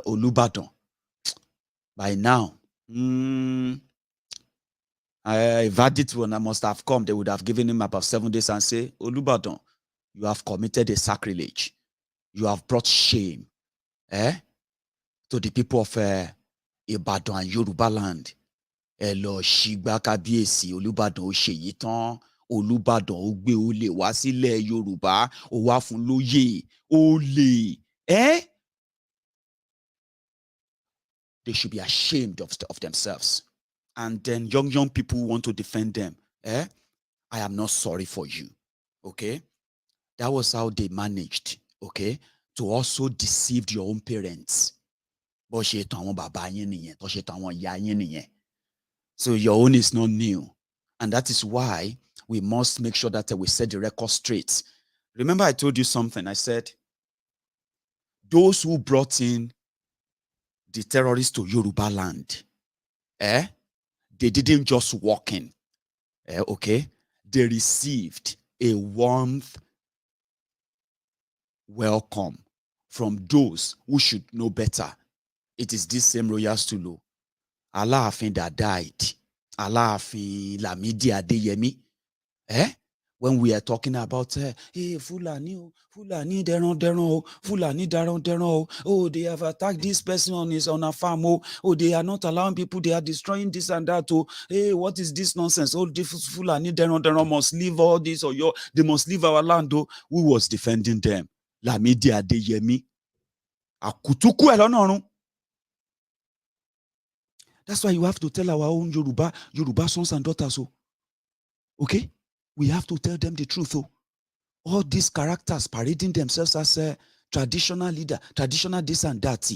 Olubadan, by now, a verdict must have come. They would have given him about 7 days and say, Olubadan, you have committed a sacrilege. You have brought shame to the people of Ibadan and Yoruba land. Elo shigba kábíyèsí Olubadan ó ṣe yìí tán. Olubadan ó gbé olè wá sílẹ̀ Yorùbá, ó wá fún lóyè, olè. They should be ashamed of themselves. And then young people want to defend them. I am not sorry for you. Okay? That was how they managed, okay, to also deceive your own parents. So your own is not new. And that is why we must make sure that we set the record straight. Remember I told you something. I said, those who brought in the terrorists to Yoruba land, they didn't just walk in. Okay? They received a warmth welcome from those who should know better. It is this same royal stool, Alaafin that died, Alaafin Lamidi Adeyemi. When we are talking about, hey, Fulani, deron, Fulani, deron, oh, they have attacked this person on a farm, oh, they are not allowing people, they are destroying this and that, oh, hey, what is this nonsense? Oh, Fulani, deron, must leave all this, or they must leave our land, oh. Who was defending them? Lamidi Adeyemi. Akutuku elonorun. That's why you have to tell our own Yoruba sons and daughters, oh. Okay? We have to tell them the truth. Oh. All these characters parading themselves as a traditional leader, traditional this and that.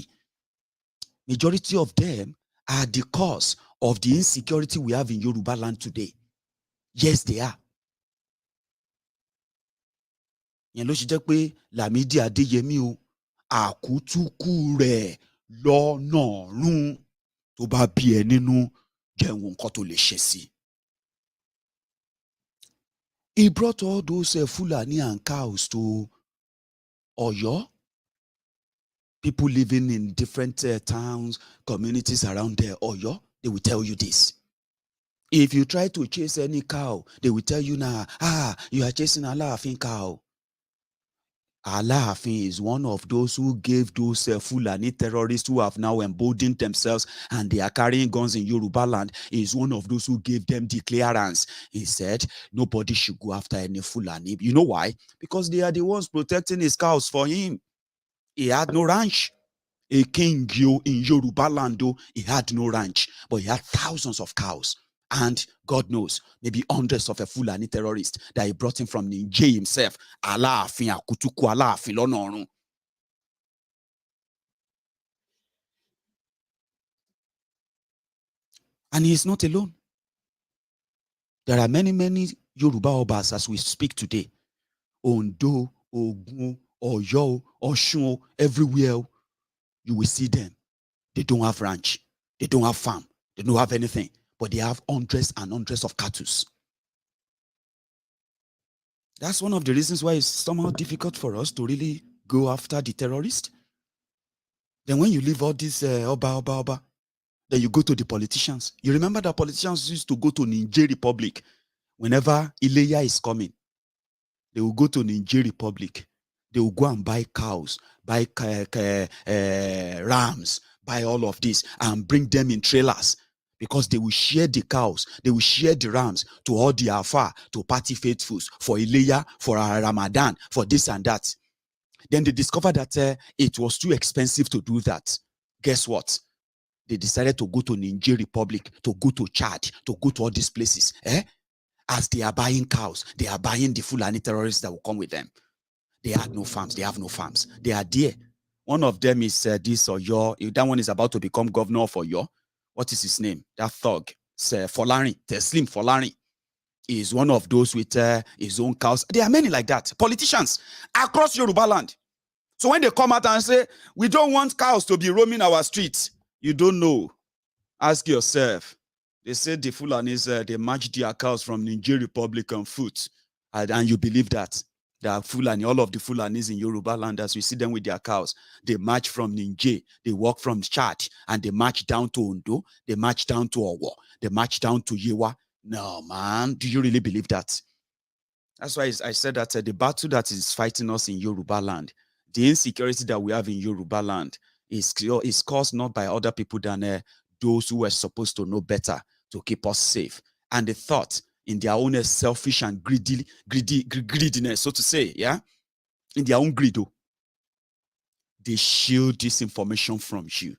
Majority of them are the cause of the insecurity we have in Yoruba land today. Yes, they are. Yẹn ló ṣe jẹ́ pé Lamidi Adeyemi o, àkútúkù rẹ̀ lọ́nà rún tó bá bí ẹ nínú jẹun nǹkan tó lè ṣe sí. He brought all those Fulani and cows to Oyo. People living in different towns, communities around there, Oyo, they will tell you this. If you try to chase any cow, they will tell you now, you are chasing Alaafin cow. Alaafin is one of those who gave those Fulani terrorists who have now emboldened themselves and they are carrying guns in Yoruba land. He is one of those who gave them the clearance. He said nobody should go after any Fulani. You know why? Because they are the ones protecting his cows for him. He had no ranch. A king in Yoruba land, though, he had no ranch, but he had thousands of cows. And God knows, maybe hundreds of a Fulani terrorist that he brought in from Niger himself. Alaafin akutuku Alaafin lọ́nà. And he is not alone. There are many Yoruba Obas as we speak today. Ondo, Ogun, Oyo, Osun, everywhere. you will see them. They don't have ranch. They don't have farm. They don't have anything. But they have hundreds and hundreds of cattle. That's one of the reasons why it's somehow difficult for us to really go after the terrorists. Then when you leave all this Oba, then you go to the politicians. You remember that politicians used to go to Niger Republic whenever Ileya is coming. They will go to Niger Republic. They will go and buy cows, buy rams, buy all of this and bring them in trailers because they will share the cows, they will share the rams to all the Afar, to party faithfuls, for Ileya, for Ramadan, for this and that. Then they discovered that it was too expensive to do that. Guess what? They decided to go to Niger Republic, to go to Chad, to go to all these places. As they are buying cows, they are buying the Fulani terrorists that will come with them. They had no farms. They have no farms. They are there. One of them is this Oyo. That one is about to become governor of Oyo. What is his name? That thug. Folari. Teslim Folari is one of those with his own cows. There are many like that. Politicians across Yoruba land. So when they come out and say, we don't want cows to be roaming our streets, you don't know. Ask yourself. They say the Fulanis, they match their cows from Niger Republic on foot. And you believe that. The Fulani, all of the Fulanis in Yoruba land, as we see them with their cows, they march from Niger, they walk from Chad, and they march down to Ondo, they march down to Owo, they march down to Yewa. No, man, do you really believe that? That's why I said that the battle that is fighting us in Yoruba land, the insecurity that we have in Yoruba land is caused not by other people than those who were supposed to know better to keep us safe. And the thought in their own selfish and greediness, so to say, yeah, in their own greed, they shield this information from you,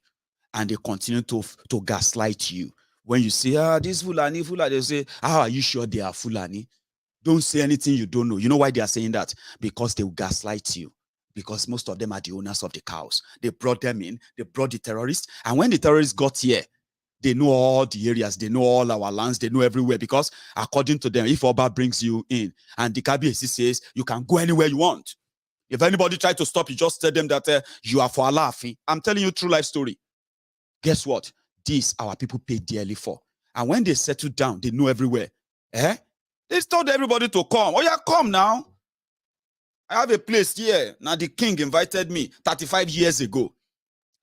and they continue to gaslight you. When you say, this Fulani, they say, how are you sure they are Fulani? Don't say anything you don't know. You know why they are saying that? Because they will gaslight you. Because most of them are the owners of the cows. They brought them in, they brought the terrorists, and when the terrorists got here, they know all the areas, they know all our lands, they know everywhere, because according to them, if Oba brings you in and the Kabiyesi says you can go anywhere you want, if anybody tries to stop you, just tell them that you are for Alaafin. I'm telling you true life story. Guess what? This our people pay dearly for. And when they settle down, they know everywhere. They told everybody to come. Oh yeah, come now. I have a place here. Now the king invited me 35 years ago.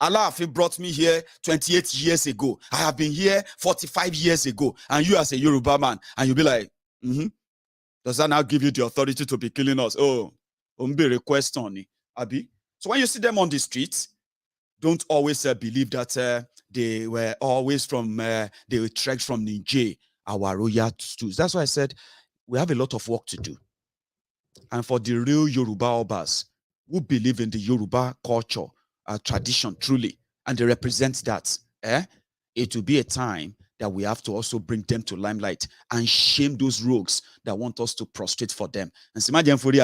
Alaafin brought me here 28 years ago. I have been here 45 years ago. And you as a Yoruba man, and you'll be like, does that now give you the authority to be killing us? Oh, be request on it, Abi. So when you see them on the streets, don't always believe that they were always from, they were trekked from Niger, our royal stools. That's why I said we have a lot of work to do. And for the real Yoruba Obas who believe in the Yoruba culture, tradition truly, and they represent that, it will be a time that we have to also bring them to limelight and shame those rogues that want us to prostrate for them. And imagine for the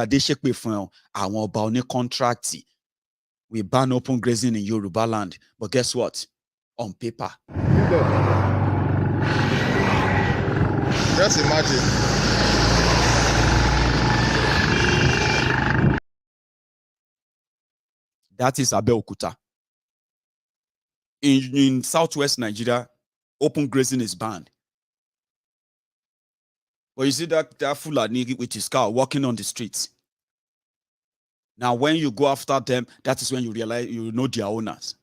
contract, we ban open grazing in Yoruba land, but guess what? On paper, just imagine. That is Abeokuta. In southwest Nigeria, open grazing is banned. But you see that Fulani with his car walking on the streets. Now, when you go after them, that is when you realize you know their owners.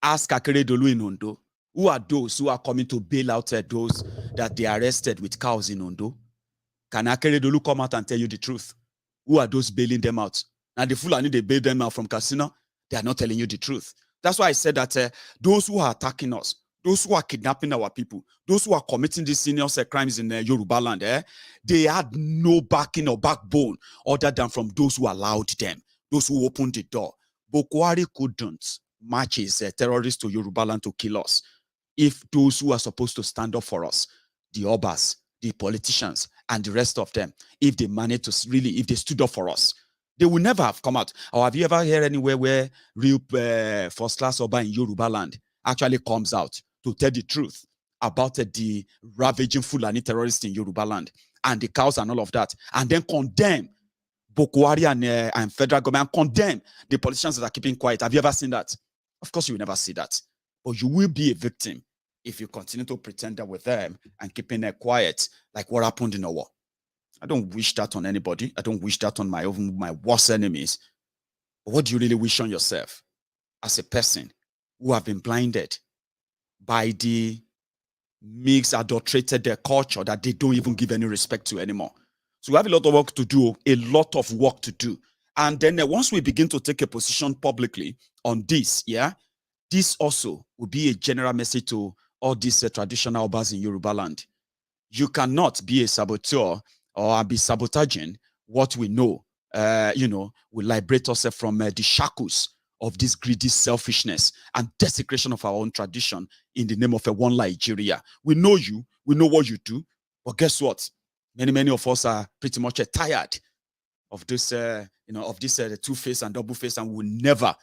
Ask Akeredolu in Ondo. Who are those who are coming to bail out those that they arrested with cows in Ondo? Can Akeredolu come out and tell you the truth? Who are those bailing them out? Now, the Fulani, they bail them out from Casino. They are not telling you the truth. That's why I said that those who are attacking us, those who are kidnapping our people, those who are committing these serious crimes in Yoruba land, they had no backing or backbone other than from those who allowed them, those who opened the door. Boko Haram couldn't march his terrorists to Yoruba land to kill us if those who are supposed to stand up for us, the Obas, the politicians, and the rest of them, if they managed to really, if they stood up for us, they will never have come out. Or have you ever heard anywhere where real first-class Oba in Yoruba land actually comes out to tell the truth about the ravaging Fulani terrorists in Yoruba land and the cows and all of that, and then condemn Boko Haram and federal government, condemn the politicians that are keeping quiet? Have you ever seen that? Of course, you will never see that. But you will be a victim if you continue to pretend that with them and keeping it quiet, like what happened in a war. I don't wish that on anybody. I don't wish that on my worst enemies. But what do you really wish on yourself as a person who have been blinded by the mixed, adulterated their culture that they don't even give any respect to anymore? So we have a lot of work to do, a lot of work to do. And then once we begin to take a position publicly on this, yeah, this also will be a general message to all these traditional Obas in Yoruba land. You cannot be a saboteur or be sabotaging what we know, will liberate us from the shackles of this greedy selfishness and desecration of our own tradition in the name of a one Nigeria. We know you, we know what you do, but guess what? Many of us are pretty much tired of this, two-face and double-face, and will never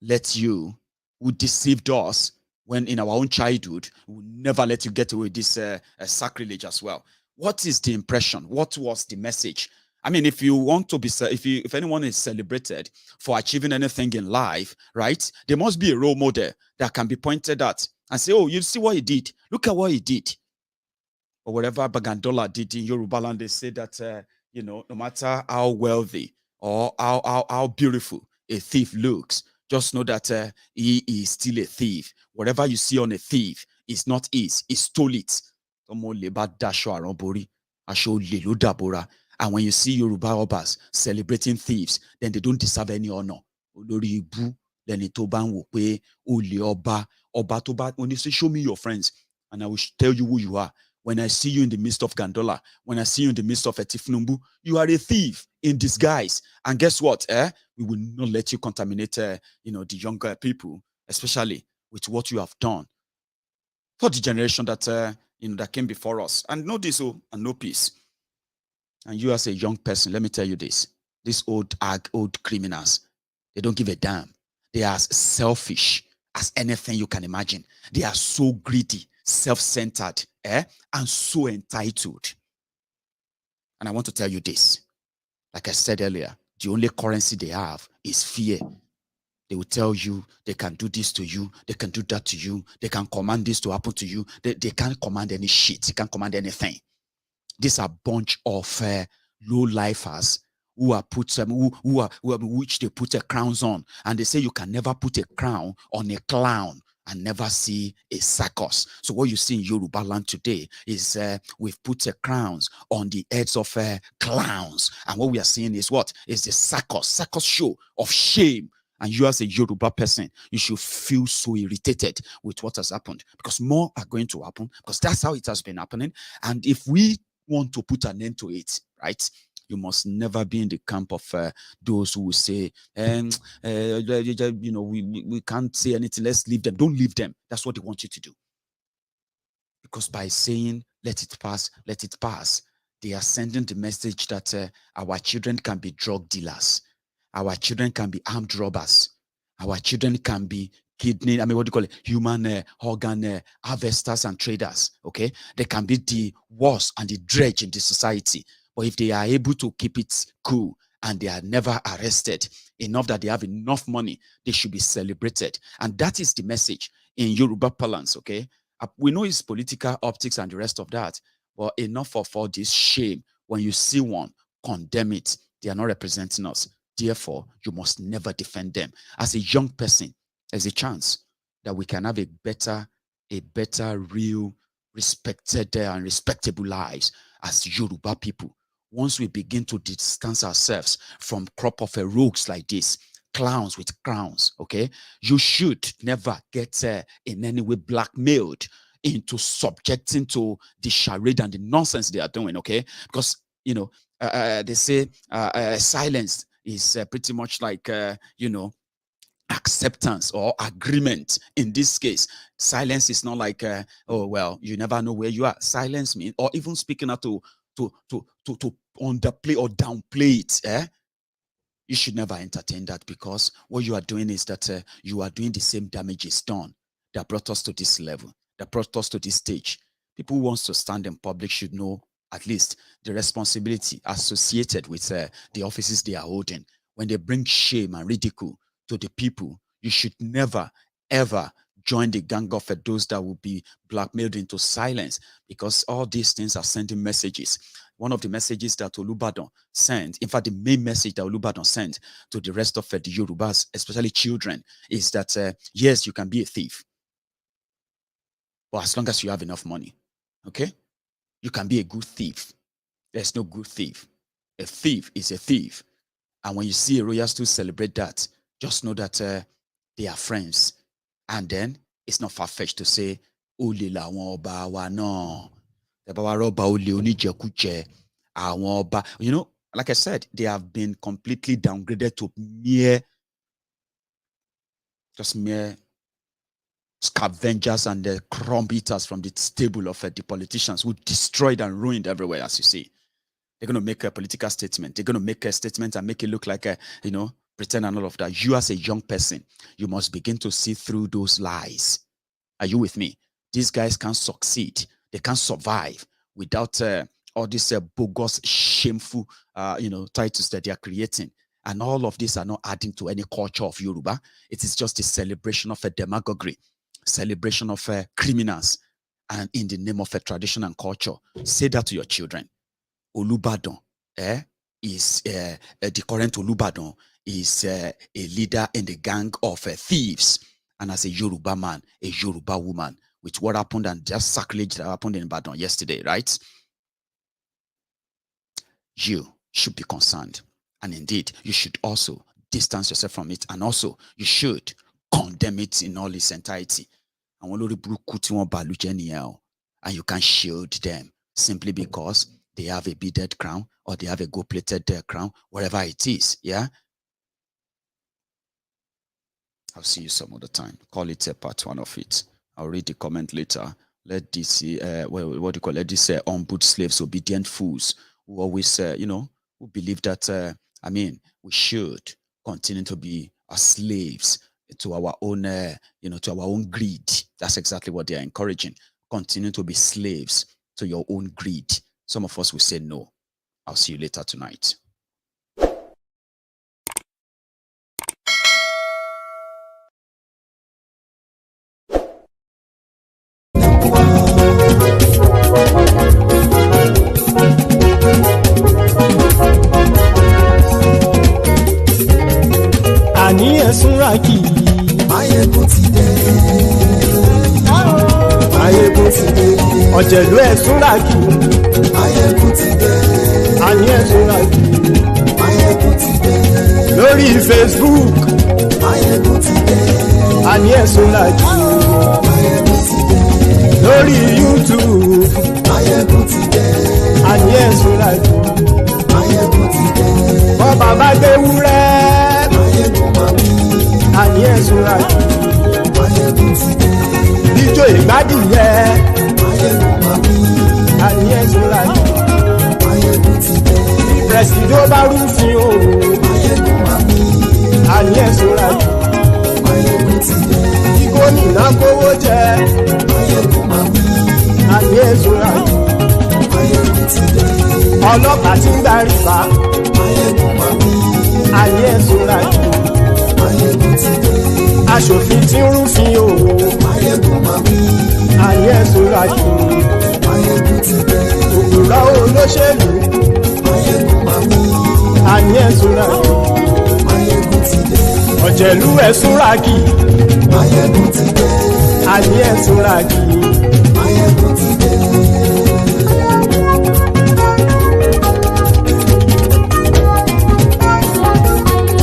let you, who deceived us when in our own childhood, we will never let you get away with this sacrilege as well. What is the impression? What was the message? I mean, if you want to be, if anyone is celebrated for achieving anything in life, right, there must be a role model that can be pointed at and say, oh, you see what he did. Look at what he did. Or whatever Gandollar did in Yoruba land, they say that, no matter how wealthy or how beautiful a thief looks, just know that he is still a thief. Whatever you see on a thief is not his. He stole it. And when you see Yoruba Obas celebrating thieves, then they don't deserve any honor. When you say, show me your friends, and I will tell you who you are. When I see you in the midst of Gandollar, when I see you in the midst of Etifnumbu, you are a thief in disguise. And guess what? We will not let you contaminate, the younger people, especially with what you have done for the generation that that came before us. And no this and no peace. And you as a young person, let me tell you this: these old criminals, they don't give a damn. They are as selfish as anything you can imagine. They are so greedy, self-centered, and so entitled. And I want to tell you this: like I said earlier, the only currency they have is fear. They will tell you they can do this to you, they can do that to you, they can command this to happen to you. They can't command any shit, they can't command anything. These are a bunch of low-lifers who are put which they put a crowns on, and they say you can never put a crown on a clown and never see a circus. So what you see in Yoruba land today is we've put crowns on the heads of clowns, and what we are seeing is what is the circus show of shame. And you as a Yoruba person, you should feel so irritated with what has happened, because more are going to happen, because that's how it has been happening. And if we want to put an end to it, right, you must never be in the camp of those who will say, we can't say anything, let's leave them. Don't leave them. That's what they want you to do. Because by saying, let it pass, they are sending the message that our children can be drug dealers. Our children can be armed robbers. Our children can be human organ harvesters and traders. Okay, they can be the worst and the dredge in the society. But if they are able to keep it cool and they are never arrested, enough that they have enough money, they should be celebrated. And that is the message in Yoruba parlance. Okay, we know it's political optics and the rest of that, but enough of all this shame. When you see one, condemn it. They are not representing us. Therefore, you must never defend them. As a young person, there's a chance that we can have a better, real, respected and respectable lives as Yoruba people. Once we begin to distance ourselves from crop of rogues like this, clowns with crowns, okay? You should never get in any way blackmailed into subjecting to the charade and the nonsense they are doing, okay? Because, they say silence is pretty much like, acceptance or agreement. In this case, silence is not like, oh, well, you never know where you are. Silence means, or even speaking out to underplay or downplay it, you should never entertain that, because what you are doing is that you are doing the same damage is done that brought us to this level, that brought us to this stage. People who wants to stand in public should know at least the responsibility associated with the offices they are holding. When they bring shame and ridicule to the people, You should never, ever join the gang of those that will be blackmailed into silence, because all these things are sending messages. One of the messages that Olubadan sent, in fact, the main message that Olubadan sent to the rest of the Yorubas, especially children, is that, yes, you can be a thief, but as long as you have enough money, okay? You can be a good thief. There's no good thief. A thief is a thief. And when you see a royal stool celebrate that, just know that they are friends. And then it's not far-fetched to say, Ole la won oba wa no. You know, like I said, they have been completely downgraded to mere scavengers and the crumb eaters from the stable of the politicians who destroyed and ruined everywhere, as you see. They're going to make a political statement. They're going to make a statement and make it look like, pretend and all of that. You as a young person, you must begin to see through those lies. Are you with me? These guys can't succeed. They can't survive without all these bogus, shameful, titles that they are creating. And all of these are not adding to any culture of Yoruba. It is just a celebration of a demagoguery, celebration of criminals, and in the name of a tradition and culture. Say that to your children. Olubadan is the current Olubadan is a leader in the gang of thieves, and as a Yoruba man, a Yoruba woman, with what happened and just sacrilege that happened in Ibadan yesterday, right? You should be concerned, and indeed, you should also distance yourself from it, and also you should condemn it in all its entirety. And you can shield them simply because they have a beaded crown or they have a gold-plated crown, whatever it is, yeah? I'll see you some other time. Call it a part one of it. I'll read the comment later. Let this, let this on-boot slaves, obedient fools, who always, who believe that, we should continue to be slaves to our own, to our own greed. That's exactly what they are encouraging. Continue to be slaves to your own greed. Some of us will say no. I'll see you later tonight. Àní ẹ̀sùnra kì í. Máyégún ti dé. Máyégún ti dé. Ọ̀jẹ̀lú ẹ̀sùnra kì í. Máyégún ti dé. Àní ẹ̀sùnra kì í. Máyégún ti dé. Lórí Facebook. Máyégún ti dé. Àní ẹ̀sùnra kì í. Máyégún ti dé. Lórí YouTube. Máyégún ti dé. Àní ẹ̀sùnra kì í. Máyégún ti dé. Wọ́n bàbá gbé wúrẹ́. Àní ẹ̀sùnra kì í. Ijó ìgbádìyẹ. Àní ẹ̀sùnra kì í. Pẹ̀sìdó bá rúfin o. Àní ẹ̀sùnra kì í. Gómìnà kówó jẹ. Àní ẹ̀sùnra kì í. Ọlọ́pàá tí ń darí bá. Àní ẹ̀sùnra kì í. Aṣòfin tí ń rúfin o. Àní ẹ̀sùnra kì í. Òpùrọ́ olóṣèlú. Àní ẹ̀sùnra kì í. Ọ̀jẹ̀lú ẹ̀sùnra kì í. Àní ẹ̀sùnra kì í.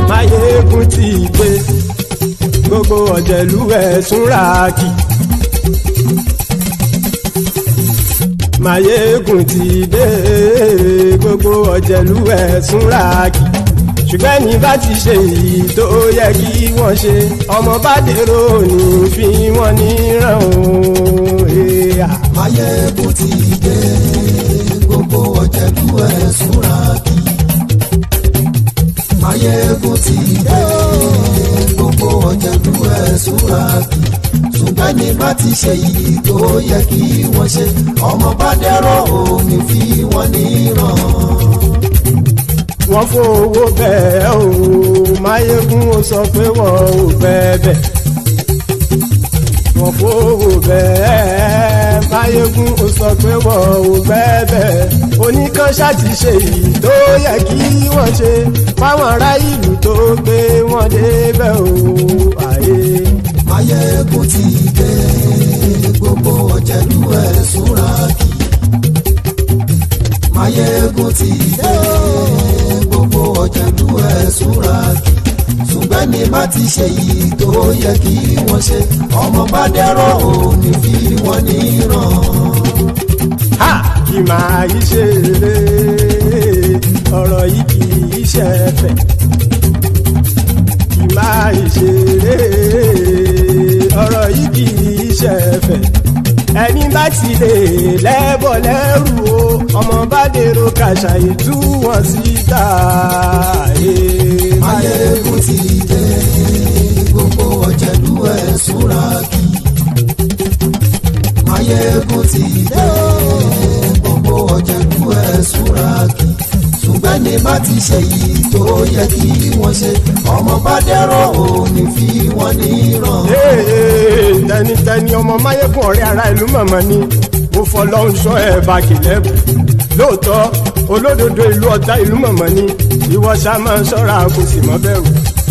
Máyégún ti dé. Gbogbo ọ̀jẹ̀lú ẹ̀sùnra kì í. Máyégún ti dé. Gbogbo ọ̀jẹ̀lú ẹ̀sùnra kì í. Ṣùgbọ́n ní bá ti ṣe èyí tó yẹ kí wọ́n ṣe, ọmọ bá dèrò ní fi wọ́n níran o. Máyégún ti dé. Gbogbo ọ̀jẹ̀lú ẹ̀sùnra kì í. Máyégún ti dé. Gbogbo ọ̀jẹ̀lú ẹ̀sùnra kì í. Ṣùgbọ́n ní bá ti ṣe èyí tó yẹ kí wọ́n ṣe, ọmọ bá dèrò ní fi wọ́n níran. wọ́n fowó bẹ́ẹ̀ o Máyégún ó sọ pé wọ́n ò bẹ́ẹ̀ wọ́n fowó bẹ́ẹ̀ Máyégún ó sọ pé wọ́n ò bẹ́ẹ̀ oníkan ṣáàtì ṣe èyí tó yẹ kí wọ́n ṣe fáwọn ará ìlú tó gbé wọn débẹ̀ o àyè. Máyégún ti dé gbogbo ọ̀jẹ̀lú ẹ̀ súnra kì. Máyégún ti dé gbogbo ọ̀jẹ̀lú ẹ̀ súnra kì. ṣùgbọ́n ní má ti ṣe yìí tó yẹ kí wọ́n ṣe ọmọ bá dẹ́rọ̀ ò ní fi wọ́n níran. Ha! Kì máa yí ṣe eré ọ̀rọ̀ yìí kì í ṣe ẹ̀fẹ̀. Kì máa yí ṣe eré ọ̀rọ̀ yìí kì í ṣe ẹ̀fẹ̀. Ẹni bá ti lè lẹ́bọ̀ lẹ́rù o ọmọ bá dèrò kàṣà ìtú wọn síta. Máyégún ti dé gbogbo ọ̀jẹ̀lú ẹ̀ súnra kì. Máyégún ti dé gbogbo ọ̀jẹ̀lú ẹ̀ súnra kì. ṣùgbọ́n ní má ti ṣe yìí tó yẹ kí wọ́n ṣe ọmọ bá dẹ́rọ̀ ò ní fi wọ́n níran. Tẹnitẹni ọmọ Máyégún ọ̀rẹ́ ara ìlú mọ̀mọ́ ni mo fọlọ́run sọ ẹ̀ bá kìlẹ́bù lóòótọ́ olódodo ìlú ọ̀tá ìlú mọ̀mọ́ ni ìwọ ṣá máa ń ṣọ́ra kò sì mọ́ bẹ̀rù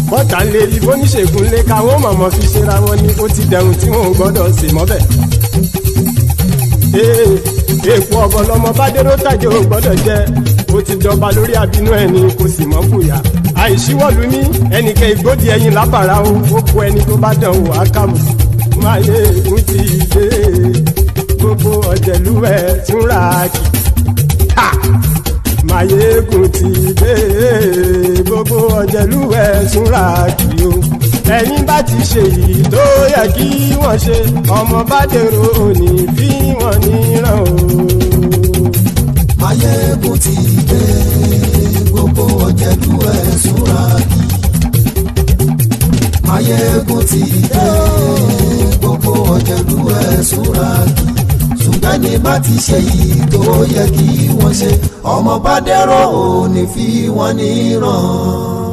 bọ́tà ń lé ibo níṣègùn lé káwọn mọ̀mọ́ fi ṣera wọn ni ó ti dẹrùn tí wọn ò gbọ́dọ̀ sì mọ́ bẹ̀. Èèpo ọ̀bọ lọmọ bá dérò tàjẹ́ ò gbọ́dọ̀ jẹ́ ó ti jọba lórí àbínú ẹni kò sì mọ́ fòyà àìsíwọ́lú ní ẹnìkẹ́ ìgbódì ẹyin lábàrá o ó kó ẹni tó bá dán o àkàmù. Máyégún ti dé gbogbo ọ̀jẹ̀lú ẹ̀ túnra kì. Máyégún ti dé gbogbo ọ̀jẹ̀lú ẹ̀ túnra kì o ẹ̀yin bá ti ṣe yìí tó yẹ kí wọ́n ṣe ọmọ bá dèrò òní fi wọ́n níran o. Máyégún ti dé gbogbo ọ̀jẹ̀lú ẹ̀ súnra kì. Máyégún ti dé gbogbo ọ̀jẹ̀lú ẹ̀ súnra kì. ṣùgbọ́n ní má ti ṣe yìí tó yẹ kí wọ́n ṣe ọmọ bá dẹ́rọ̀ ò ní fi wọ́n níran.